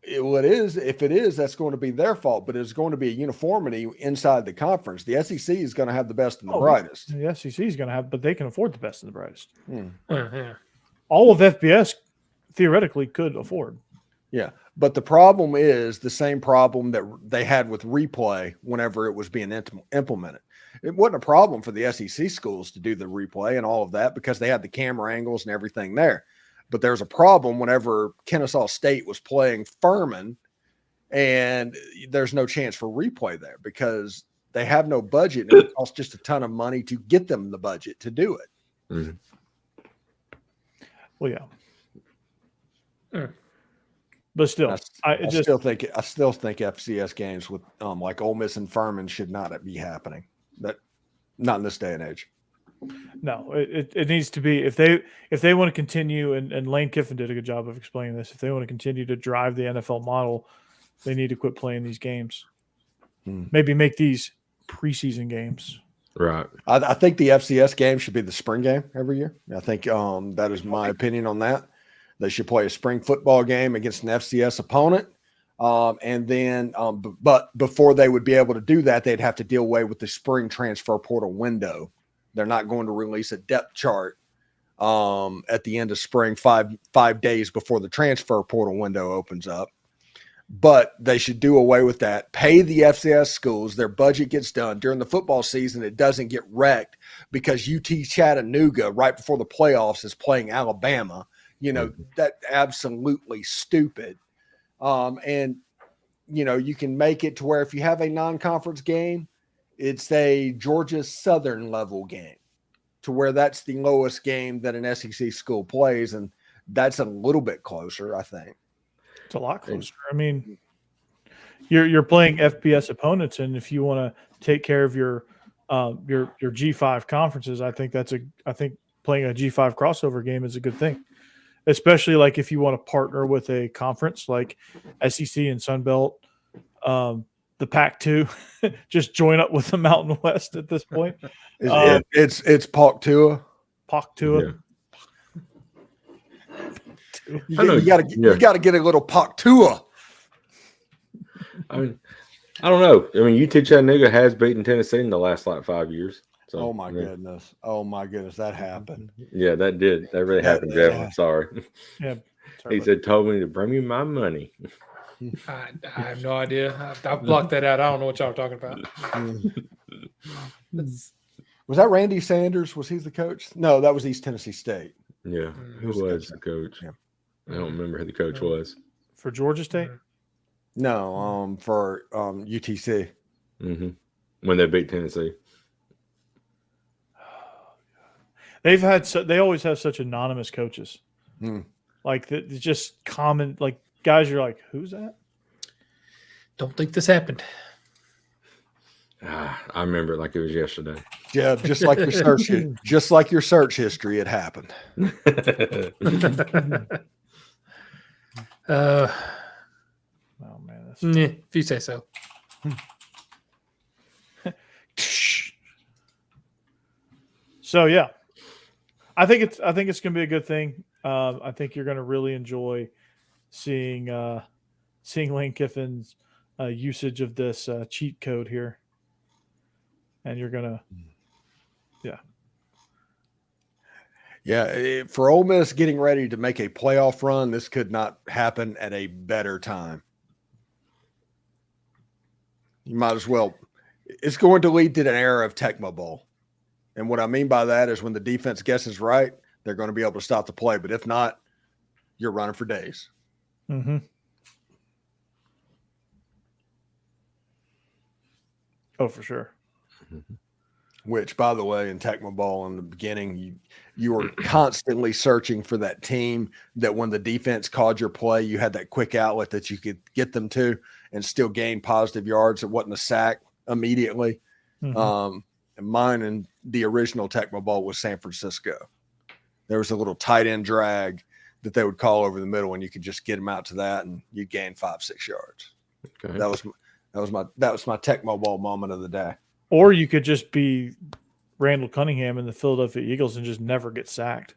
It is. If it is, that's going to be their fault. But it's going to be a uniformity inside the conference. The SEC is going to have the best and the brightest. The SEC is going to have, but they can afford the best and the brightest. Yeah. All of FBS theoretically could afford. Yeah, but the problem is the same problem that they had with replay whenever it was being implemented. It wasn't a problem for the SEC schools to do the replay and all of that because they had the camera angles and everything there. But there was a problem whenever Kennesaw State was playing Furman, and there's no chance for replay there because they have no budget, and it costs just a ton of money to get them the budget to do it. Mm-hmm. Well, yeah. But still, I still think FCS games with like Ole Miss and Furman should not be happening. Not in this day and age. No, it needs to be if they want to continue, and Lane Kiffin did a good job of explaining this. If they want to continue to drive the NFL model, they need to quit playing these games. Maybe make these preseason games. Right. I think the FCS game should be the spring game every year. I think that is my opinion on that. They should play a spring football game against an FCS opponent. And then, but before they would be able to do that, they'd have to deal away with the spring transfer portal window. They're not going to release a depth chart at the end of spring, five days before the transfer portal window opens up. But they should do away with that. Pay the FCS schools. Their budget gets done. During the football season, it doesn't get wrecked because UT Chattanooga, right before the playoffs, is playing Alabama. That absolutely stupid. And, you can make it to where if you have a non-conference game, it's a Georgia Southern level game to where that's the lowest game that an SEC school plays. And that's a little bit closer, I think. It's a lot closer. I mean, you're playing FBS opponents, and if you want to take care of your G5 conferences, I think playing a G5 crossover game is a good thing, especially like if you want to partner with a conference like SEC and Sun Belt, the Pac-2, just join up with the Mountain West at this point. It's Pac-2. Pac-2. Yeah. You got to get a little Pac-2. I mean, I don't know. I mean, UT Chattanooga has beaten Tennessee in the last 5 years. So, oh my goodness! Oh my goodness! That happened. Yeah, that did. That really happened, Jeff. I'm sorry. Yeah. He said, "Told me to bring me my money." I have no idea. I've blocked that out. I don't know what y'all are talking about. Was that Randy Sanders? Was he the coach? No, that was East Tennessee State. Yeah, who was the coach? Yeah. I don't remember who the coach was. For Georgia State? No, for UTC. Mm-hmm. When they beat Tennessee. They always have such anonymous coaches. Like it's just common, like guys you're like, who's that? Don't think this happened. I remember it like it was yesterday. Yeah, just like your search history, it happened. Oh man, that's if you say so. So yeah, I think it's going to be a good thing. I think you're going to really enjoy seeing Lane Kiffin's usage of this cheat code here, and you're going to, Yeah, for Ole Miss getting ready to make a playoff run, this could not happen at a better time. You might as well. It's going to lead to an era of Tecmo Bowl. And what I mean by that is when the defense guesses right, they're going to be able to stop the play. But if not, you're running for days. Mm-hmm. Oh, for sure. Which, by the way, in Tecmo Bowl in the beginning, you were constantly searching for that team that when the defense called your play, you had that quick outlet that you could get them to and still gain positive yards. It wasn't a sack immediately. Mm-hmm. And mine in the original Tecmo Bowl was San Francisco. There was a little tight end drag that they would call over the middle, and you could just get them out to that, and you gain 5-6 yards. Okay. That was my Tecmo Bowl moment of the day. Or you could just be Randall Cunningham in the Philadelphia Eagles and just never get sacked.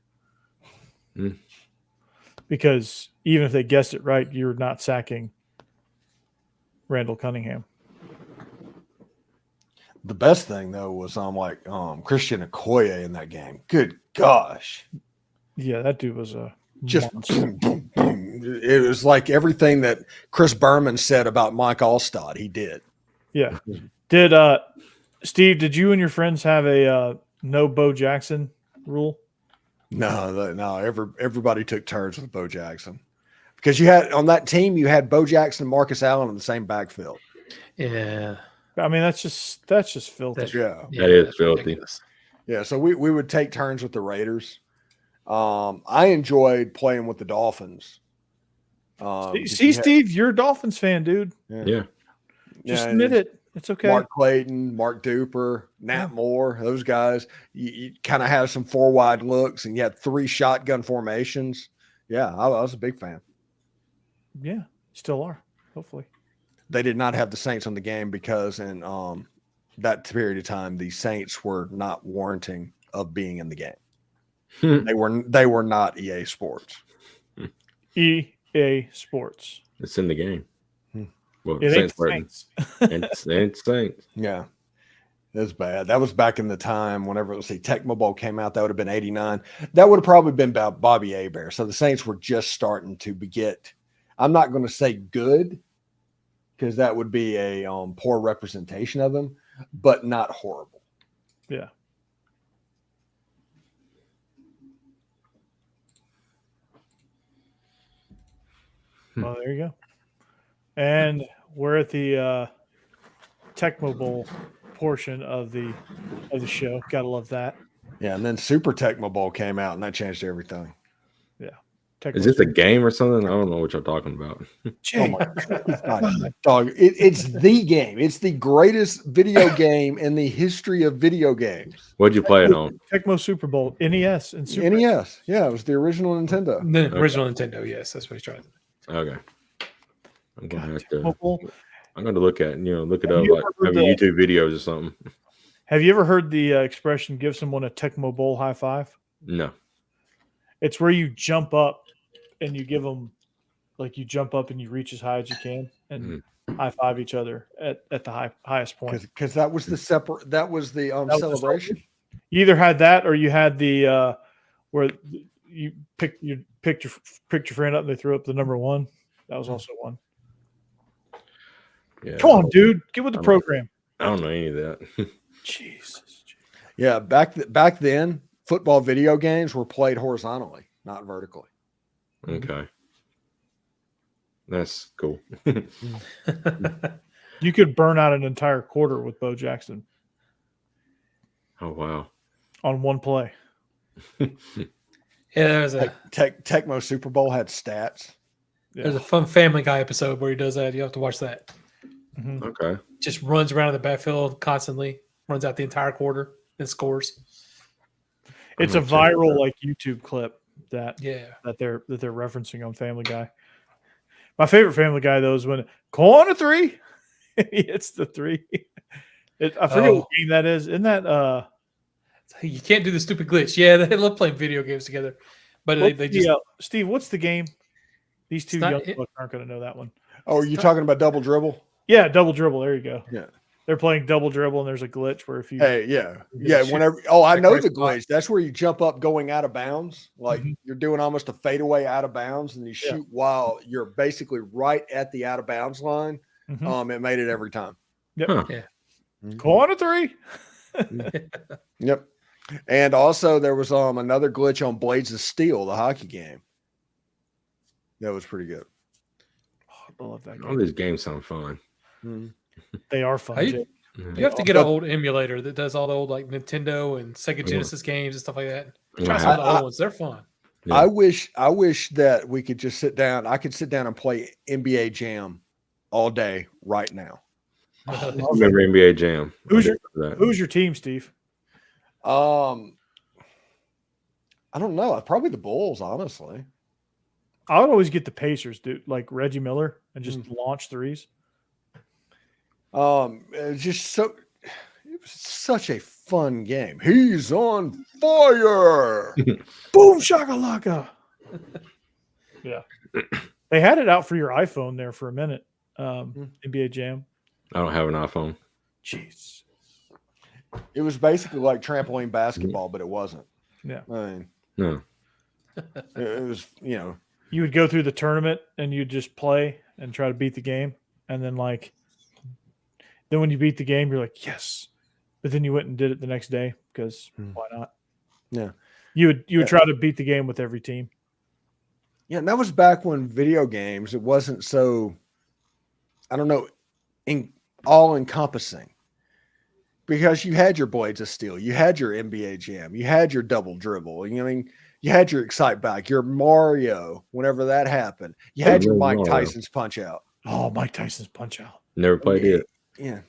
Because even if they guessed it right, you're not sacking Randall Cunningham. The best thing though was Christian Okoye in that game. Good gosh. Yeah, that dude was a Just monster. boom, boom, boom. It was like everything that Chris Berman said about Mike Allstott, he did. Yeah. Did Steve, did you and your friends have a no Bo Jackson rule? No. Everybody took turns with Bo Jackson because you had on that team, you had Bo Jackson and Marcus Allen in the same backfield. Yeah. I mean, that's just filthy. Yeah. That is filthy. Ridiculous. Yeah. So we would take turns with the Raiders. I enjoyed playing with the Dolphins. Steve, you're a Dolphins fan, dude. Yeah. Just admit it. It's okay. Mark Clayton, Mark Duper, Nat Moore, those guys. You kind of have some 4 wide looks, and you had 3 shotgun formations. Yeah, I was a big fan. Yeah, still are. Hopefully, they did not have the Saints on the game because in that period of time, the Saints were not warranting of being in the game. They were not EA Sports. EA Sports. It's in the game. Well, It ain't Saints. Saints. It's Saints. Yeah. It's bad. That was back in the time whenever, let's see, Tecmo Bowl came out. That would have been 89. That would have probably been about Bobby Hebert. So the Saints were just starting to get, I'm not going to say good, because that would be a poor representation of him, but not horrible. Yeah. Well, there you go. And we're at the Tecmo Bowl portion of the show. Gotta love that. Yeah, and then Super Tecmo Bowl came out, and that changed everything. Tecmo Is this a game or something? I don't know what you're talking about. Jay, Dog, it's the game. It's the greatest video game in the history of video games. What'd you play it on? Tecmo Super Bowl, NES, and Super. NES. Yeah, it was the original Nintendo. The original Nintendo, yes, that's what he's trying to do. Okay. I'm gonna have Tecmo to. Bowl. I'm gonna look at look it Have up you like ever heard maybe the- YouTube videos or something. Have you ever heard the expression "give someone a Tecmo Bowl high five"? No. It's where you jump up and you give them, like, you jump up and you reach as high as you can and high five each other at the highest point. Because that was the separate. That was the was the celebration. You either had that or you had the where you picked your friend up and they threw up the number one. That was also one. Yeah. Come on, dude, get with the I'm- program. I don't know any of that. Jesus. Yeah, back then, football video games were played horizontally, not vertically. Okay. That's cool. You could burn out an entire quarter with Bo Jackson Oh wow. on one play. Yeah, there's a Tecmo Super Bowl had stats. there's a fun Family Guy episode where he does that. You have to watch that. Mhm. Okay. Just runs around in the backfield constantly, runs out the entire quarter and scores. It's a I'm gonna check it viral out. like YouTube clip that Yeah. they're referencing on Family Guy. My favorite Family Guy though is when corner three, he hits the three. I forget what game that is. Isn't that You can't do the stupid glitch. Yeah, they love playing video games together. But what's they the, just Steve? What's the game? These two not- young it- folks aren't going to know that one. Oh, are you talking about double dribble? Yeah, double dribble. There you go. Yeah. They're playing double dribble, and there's a glitch where if you Hey, yeah, You yeah. shoot Whenever, oh, I the know right the spot. glitch. That's where you jump up going out of bounds, like Mhm. you're doing almost a fadeaway out of bounds, and you Yeah. shoot while you're basically right at the out of bounds line. Mhm. It made it every time. Huh. corner three. Yep. And also there was another glitch on Blades of Steel, the hockey game. That was pretty good. Oh, I love that All game. these games sound fun. They are fun. How you- Jake. you have to get an old emulator that does all the old like Nintendo and Sega Genesis games and stuff like that. Try some of the I- old ones; they're fun. Yeah. I wish that we could just sit down. I could sit down and play NBA Jam all day right now. I remember NBA Jam. Who's I your- did remember that. Who's your team, Steve? I don't know. Probably the Bulls, honestly. I would always get the Pacers, dude, like Reggie Miller, and just launch threes. It's just so it was such a fun game. He's on fire. Boom shakalaka. Yeah. They had it out for your iPhone there for a minute. NBA Jam. I don't have an iPhone. Jeez. It was basically like trampoline basketball, but it wasn't. Yeah. I mean, No. it was, You would go through the tournament and you'd just play and try to beat the game. And then then when you beat the game, you're like, yes. But then you went and did it the next day because why not? Yeah. You would try to beat the game with every team. yeah. And that was back when video games, it wasn't so, I don't know, all encompassing. Because you had your Blades of Steel, you had your NBA Jam, you had your double dribble. You had your Excite Back, your Mario, whenever that happened. You had your Mike Mario. Tyson's Punch Out. Oh, Mike Tyson's Punch Out. Never played Yeah. it. Yeah.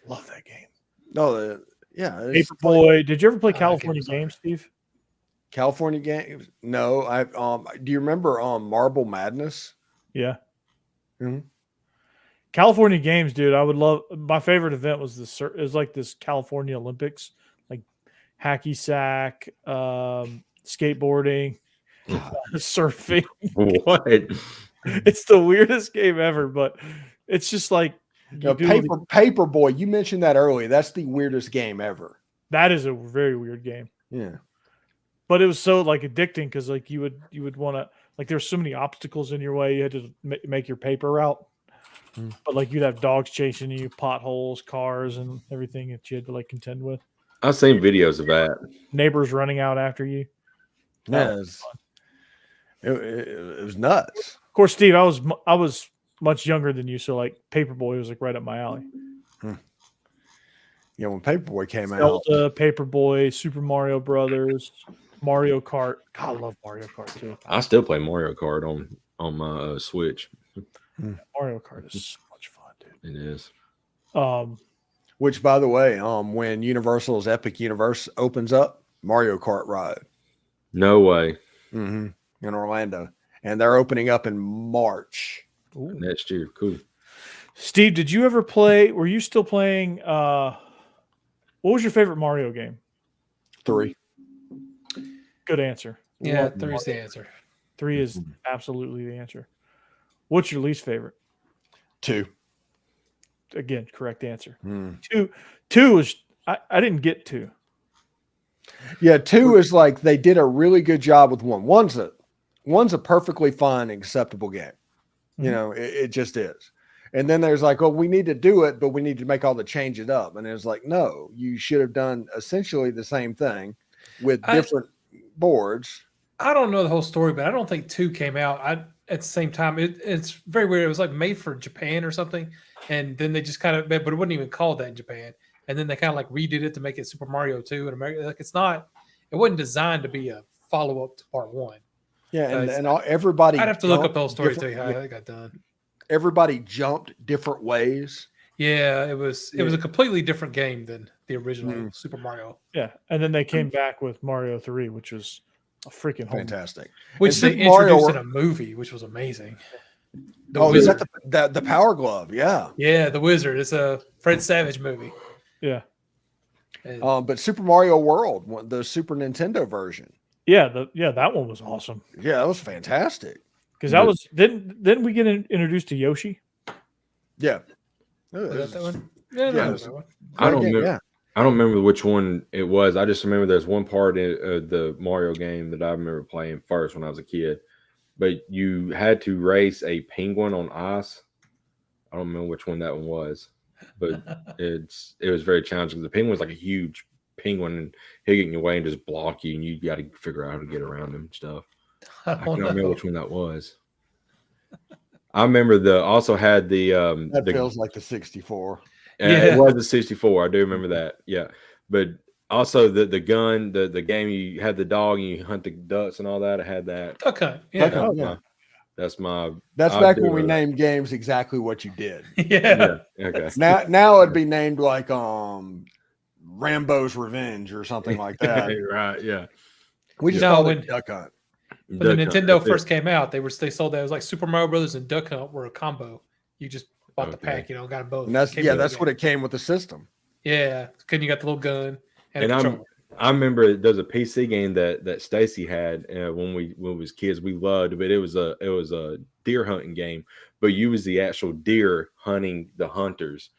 Love that game. No, yeah. it's Paperboy. Did you ever play that California game was Games, Steve? California games. No, I do you remember Marble Madness? Yeah. Mhm. California Games, dude. I would love. My favorite event was is like this California Olympics, like hacky sack, skateboarding, surfing. What? It's the weirdest game ever, but it's just like you do the- Paperboy. You mentioned that earlier. That's the weirdest game ever. that is a very weird game. Yeah. But it was so like addicting because like you would want to like there's so many obstacles in your way. You had to make your paper route. But like you'd have dogs chasing you, potholes, cars, and everything that you had to like contend with. I've seen videos of that. Neighbors running out after you. Yeah. It was nuts. Of course, Steve, I was much younger than you, so like Paperboy was like right up my alley. Yeah, when Paperboy came out. Zelda, Paperboy, Super Mario Brothers, Mario Kart. God, I love Mario Kart too. I still play Mario Kart on my Switch. Mario Kart is so much fun, dude. It is. Which, by the way, when Universal's Epic Universe opens up, Mario Kart ride No way. in Orlando, and they're opening up in March. Ooh. Next year. Cool. Steve, did you ever play? Were you still playing? What was your favorite Mario game? 3. Good answer. Yeah, Love 3 is the Mario. answer. 3 is absolutely the answer. What's your least favorite? 2. Again, correct answer. Hmm. Two was I didn't get 2. Yeah, 2 is like they did a really good job with 1. One's a perfectly fine, acceptable game. You Mhm. know, it just is. And then there's like, oh, we need to do it, but we need to make all the changes up. And it's like, no, you should have done essentially the same thing with different boards. I don't know the whole story, but I don't think 2 came out at the same time. It's very weird. It was like made for Japan or something, and then they just kind of, but it wasn't even called that in Japan. And then they kind of like redid it to make it Super Mario 2 in America. Like it wasn't designed to be a follow up to Part 1. Yeah, Nice. and everybody. I'd have to look up jumped the whole story to tell different- you how that got done. Everybody jumped different ways. Yeah, it was a completely different game than the original Mhm. Super Mario, Yeah, and then they came back with Mario 3, which was a freaking home. Fantastic. which And they Super Mario introduced in Wor- a movie, which was amazing. The Oh, is Wizard. that the Power Glove? Yeah. Yeah, The Wizard. It's a Fred Savage movie. Yeah, And But Super Mario World, the Super Nintendo version. yeah, that one was awesome Yeah, that was fantastic. because that was didn't we get introduced to Yoshi? Yeah. was that one? Yeah, Yeah, no, it was- that one. I don't Great game, remember. yeah. I don't remember which one it was. I just remember there's one part of the Mario game that I remember playing first when I was a kid. But you had to race a penguin on ice. I don't remember which one that one was, but it was very challenging. The penguin was like a huge penguin, and he'll get in your way and just block you, and you got to figure out how to get around him and stuff. I I don't can't remember know. which one that was. I remember also had the That the feels like the 64. It Yeah. was the 64. I do remember that. Yeah. But also the gun, the game you had the dog and you hunt the ducks and all that. I had that. Okay. Yeah. Okay. That's yeah. my that's my That's I back do when we remember that. named games exactly what you did. Yeah. yeah. Okay. Now it'd be named like Rambo's Revenge or something like that. Right. Yeah. We just No, called when- it Duck Hunt. When the Duck Nintendo Hunt, that's first it. came out, they sold that. It was like Super Mario Brothers and Duck Hunt were a combo. You just bought the Okay. pack, got them both. And that's Came yeah, with that's the what game. it came with the system. Yeah, because you got the little gun and, And a I'm- controller. I remember there's a PC game that Stacy had when we was kids. We loved, but it was a deer hunting game. But you was the actual deer hunting the hunters,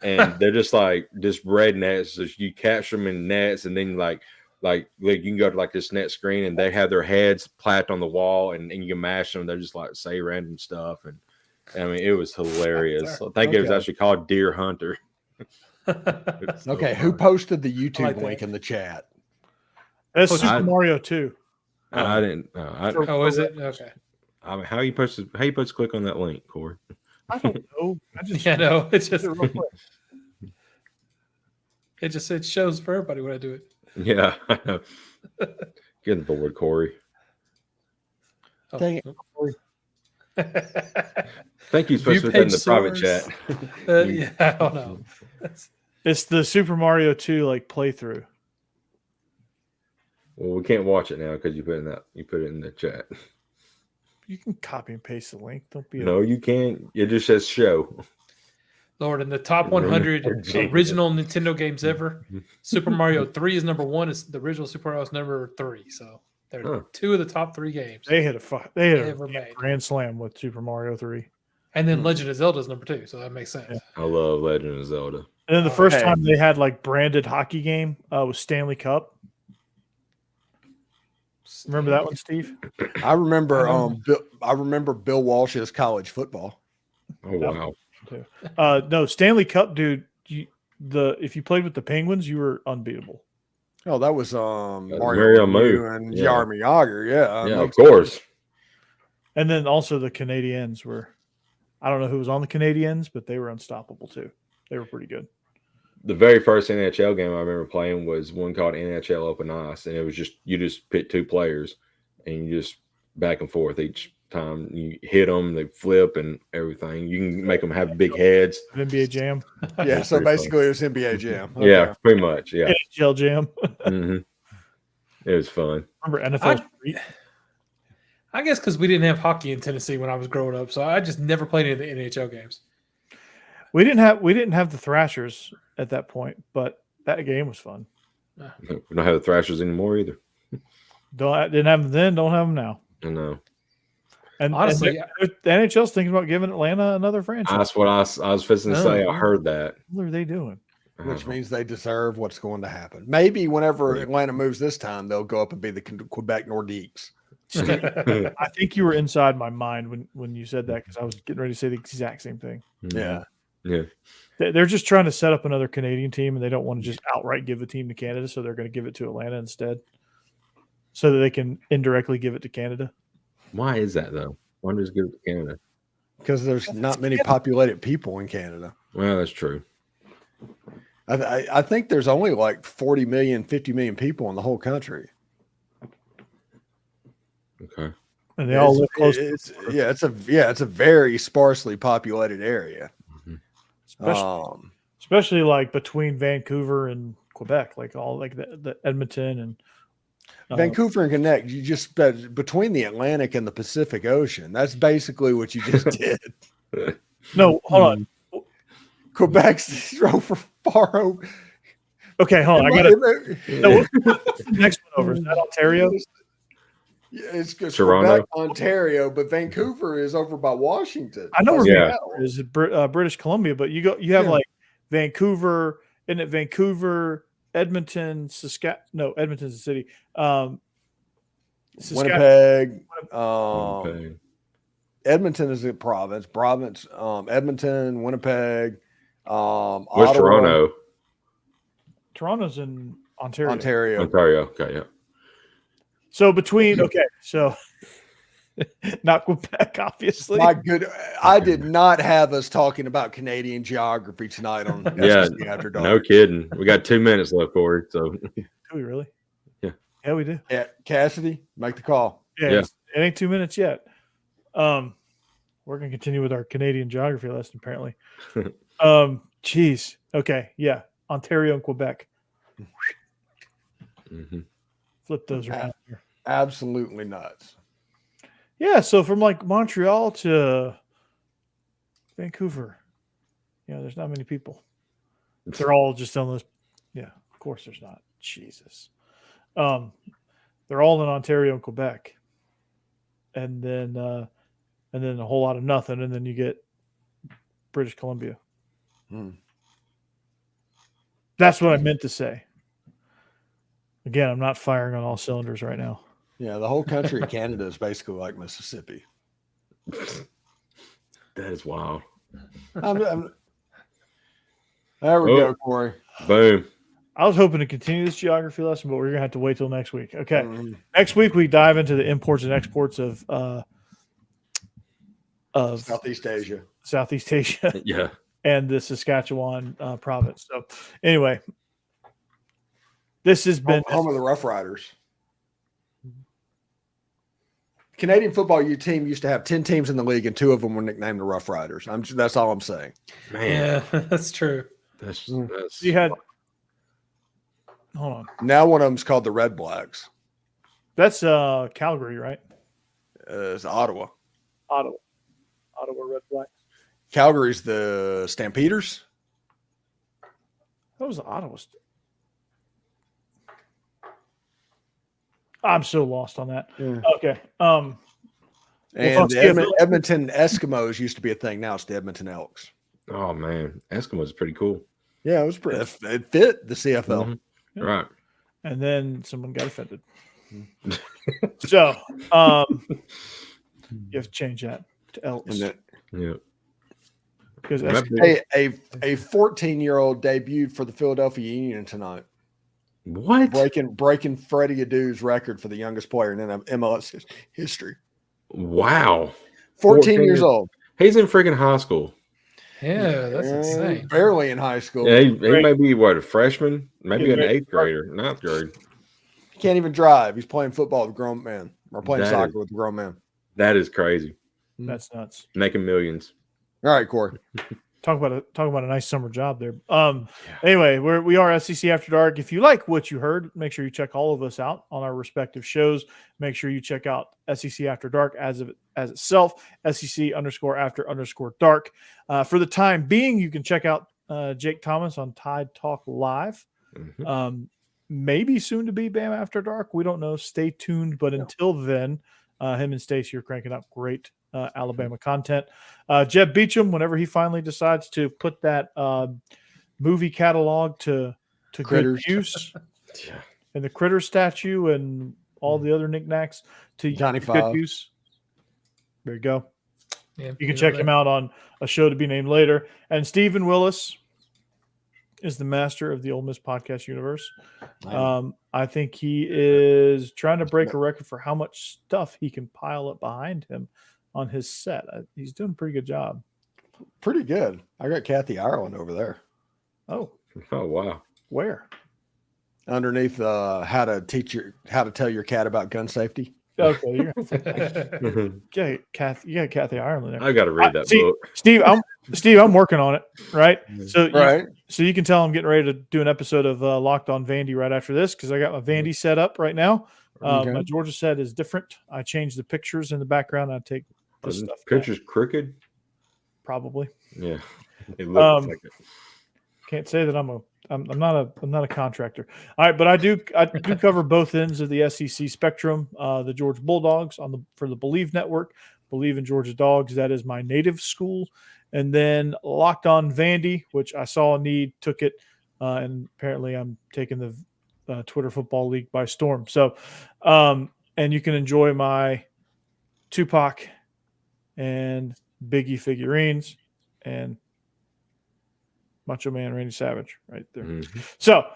and they're just red nets. So you capture them in nets, and then like you can go to like this net screen, and they have their heads plapped on the wall, and you can mash them. They're just like say random stuff, and I mean it was hilarious. I think it was Okay. actually called Deer Hunter. It was so Okay, who fun. posted the YouTube like that. link in the chat? That's Oh, Super I- Mario 2. I didn't. Oh, is it? Okay. I mean, how you supposed to click on that link, Corey? I don't know. I just Yeah, no, it's just did it real quick. it shows for everybody when I do it. Yeah, I know. Getting bored, Corey. Oh, Dang it. Thank you. Supposed to View put that in the page private source. chat. Yeah, I don't know. That's- It's the Super Mario 2 like playthrough. Well, we can't watch it now because you put it in the chat. You can copy and paste the link. Don't be No, you can't. It just says show. Lord, in the top Remember 100 Genius. original Nintendo games ever, Super Mario 3 is number 1. It's the original Super Mario is number 3. So they're Huh. 2 of the top 3 games They hit a ever a made. grand slam with Super Mario 3. And then Legend of Zelda is number 2, so that makes sense. Yeah. I love Legend of Zelda. And then the first Hey. time they had like branded hockey game was Stanley Cup. Remember that one, Steve? I remember remember. I remember Bill Walsh's college football. Oh wow. No, Stanley Cup, dude. If you played with the Penguins, you were unbeatable. Oh, that was Mario Mario Lemieux. Lemieux and Yeah. Jaromir Jagr. Yeah, Yeah, of course. And then also the Canadiens were. I don't know who was on the Canadiens, but they were unstoppable too. They were pretty good. The very first NHL game I remember playing was one called NHL Open Ice, and it was just you just pick 2 players, and you just back and forth each time you hit them, they flip and everything. You can make them have big heads. NBA Jam, Yeah, so Pretty basically it was NBA Jam. Yeah, pretty much. Yeah. NHL Jam. hmm It was fun. Remember NFL Street? I guess because we didn't have hockey in Tennessee when I was growing up, so I just never played any of the NHL games. We didn't have the Thrashers at that point, but that game was fun. We don't have the Thrashers anymore either. Didn't have them then, don't have them now. I know. And Honestly, the NHL's thinking about giving Atlanta another franchise. That's what I was fixing to say. Oh. I heard that. What are they doing? Which means they deserve what's going to happen. Maybe whenever Atlanta moves this time, they'll go up and be the Quebec Nordiques. I think you were inside my mind when you said that because I was getting ready to say the exact same thing. Yeah. Yeah. They're just trying to set up another Canadian team, and they don't want to just outright give the team to Canada, so they're going to give it to Atlanta instead, so that they can indirectly give it to Canada. Why is that though? Why don't you just give it to Canada? Because there's not many populated people in Canada. Well, that's true. I think there's only like 40 million, 50 million people in the whole country. Okay. And they all live close. It's a very sparsely populated area. Especially like between Vancouver and Quebec, like all like the Edmonton and Vancouver and Quebec, you just between the Atlantic and the Pacific Ocean. That's basically what you just did. no, hold on. Quebec's over far over. Okay, hold on. I gotta. No, what's the next one over? Is that Ontario? Yeah, it's Toronto? Quebec, Ontario, but Vancouver is over by Washington. I know where Yeah. Vancouver is British Columbia, but you have Yeah. like Vancouver, isn't it Vancouver, Edmonton, Edmonton's a city. Winnipeg, Okay. Edmonton is a province. Edmonton, Winnipeg, Where's Ottawa, Toronto? Toronto's in Ontario. Ontario. Okay, yeah. So not Quebec, obviously. My good, I did not have us talking about Canadian geography tonight on Yeah, SSC After Dark. no kidding. We got 2 minutes left, Corey. So Do we really? Yeah. Yeah, we do. Yeah, Cassidy, make the call. Yeah, Yeah. It ain't 2 minutes yet. We're gonna continue with our Canadian geography lesson, apparently. Geez. Okay, yeah. Ontario and Quebec. mhm. Flip those around here. Absolutely nuts. Yeah, so from like Montreal to Vancouver, there's not many people. They're all just on those. Yeah, of course there's not. Jesus. They're all in Ontario and Quebec. And then a whole lot of nothing, and then you get British Columbia. That's what I meant to say. Again, I'm not firing on all cylinders right now. Yeah, the whole country of Canada is basically like Mississippi. That is wild. There we go, Corey. Boom. I was hoping to continue this geography lesson, but we're gonna have to wait till next week. Okay. Mhm. Next week we dive into the imports and exports of Southeast Asia. Southeast Asia Yeah. and the Saskatchewan province. So anyway, this has been Home of the Rough Riders. Canadian football team used to have 10 teams in the league, and 2 of them were nicknamed the Rough Riders. That's all I'm saying. Man. Yeah, that's true. That's you had hold on. Now one of them's called the Red Blacks. That's Calgary, right? It's Ottawa. Ottawa Red Blacks. Calgary's the Stampeders. That was the Ottawa. I'm so lost on that. Yeah. Okay. And talk the CFL. Edmonton Eskimos used to be a thing. Now it's the Edmonton Elks. Oh man, Eskimo is pretty cool. Yeah, it was pretty. It fit the CFL. Mhm. Yeah. Right. And then someone got offended. So you have to change that to Elks. And Yeah. Because That Eskimo- a 14-year-old debuted for the Philadelphia Union tonight, What? breaking Freddie Adu's record for the youngest player in MLS history. Wow. 14 years old. He's in freaking high school. Yeah, that's insane. Barely in high school. Yeah, he Great. may be what, a freshman, maybe Yeah, an great. eighth grader, ninth grade. He can't even drive. He's playing football with a grown man, or playing That soccer is- with a grown man. That is crazy. that's nuts. Making millions. All right, Corey. Talk about a nice summer job there. Anyway, we are SCC After Dark. If you like what you heard, make sure you check all of us out on our respective shows. Make sure you check out SCC After Dark as itself, SCC_After_Dark. For the time being, you can check out Jake Thomas on Tide Talk Live. Mhm. Maybe soon to be Bam After Dark. We don't know. Stay tuned. But until then, him and Stacey are cranking out great Alabama content. Jeb Beecham, whenever he finally decides to put that movie catalog to good Critters. use, Yeah. and the critter statue and all the other knickknacks to Johnny good Five. use. There you go. Yeah, You can check him out on a show to be named later. And Stephen Willis is the master of the Ole Miss podcast universe. I think he is trying to break a record for how much stuff he can pile up behind him on his set. He's doing a pretty good job. Pretty good. I got Kathy Ireland over there Oh, Oh wow. where? underneath how to tell your cat about gun safety. Okay, you got Kathy Ireland there. I got to read that See, book. Steve, I'm working on it, right? So Right. So you can tell I'm getting ready to do an episode of Locked On Vandy right after this because I got my Vandy set up right now. Okay. My Georgia set is different. I changed the pictures in the background. I take Are this the stuff down, pictures crooked. probably. Yeah. It looks like it. Can't say that I'm not a contractor. All right, but I do cover both ends of the SEC spectrum. The Georgia Bulldogs for the Believe Network, Believe in Georgia Dogs. That is my native school. And then Locked On Vandy, which I saw a need, took it, and apparently I'm taking the Twitter Football League by storm. So, and you can enjoy my Tupac and Biggie figurines and Macho Man Randy Savage right there. Mhm. So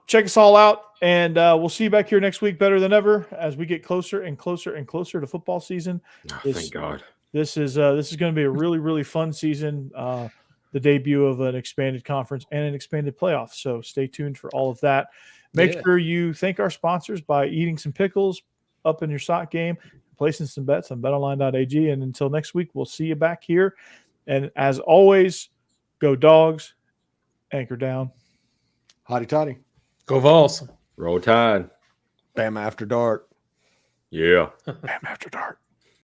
check us all out, and we'll see you back here next week better than ever as we get closer and closer and closer to football season. Oh, This- thank God. This is going to be a really, really fun season. The debut of an expanded conference and an expanded playoff. So stay tuned for all of that. Make Yeah. sure you thank our sponsors by eating some pickles, up in your sock game, placing some bets on betonline.ag. And until next week, we'll see you back here. And as always, go Dogs, anchor down. Hotty toddy. Go Vols. Roll Tide. Bam After Dark. Yeah. Bam After Dark.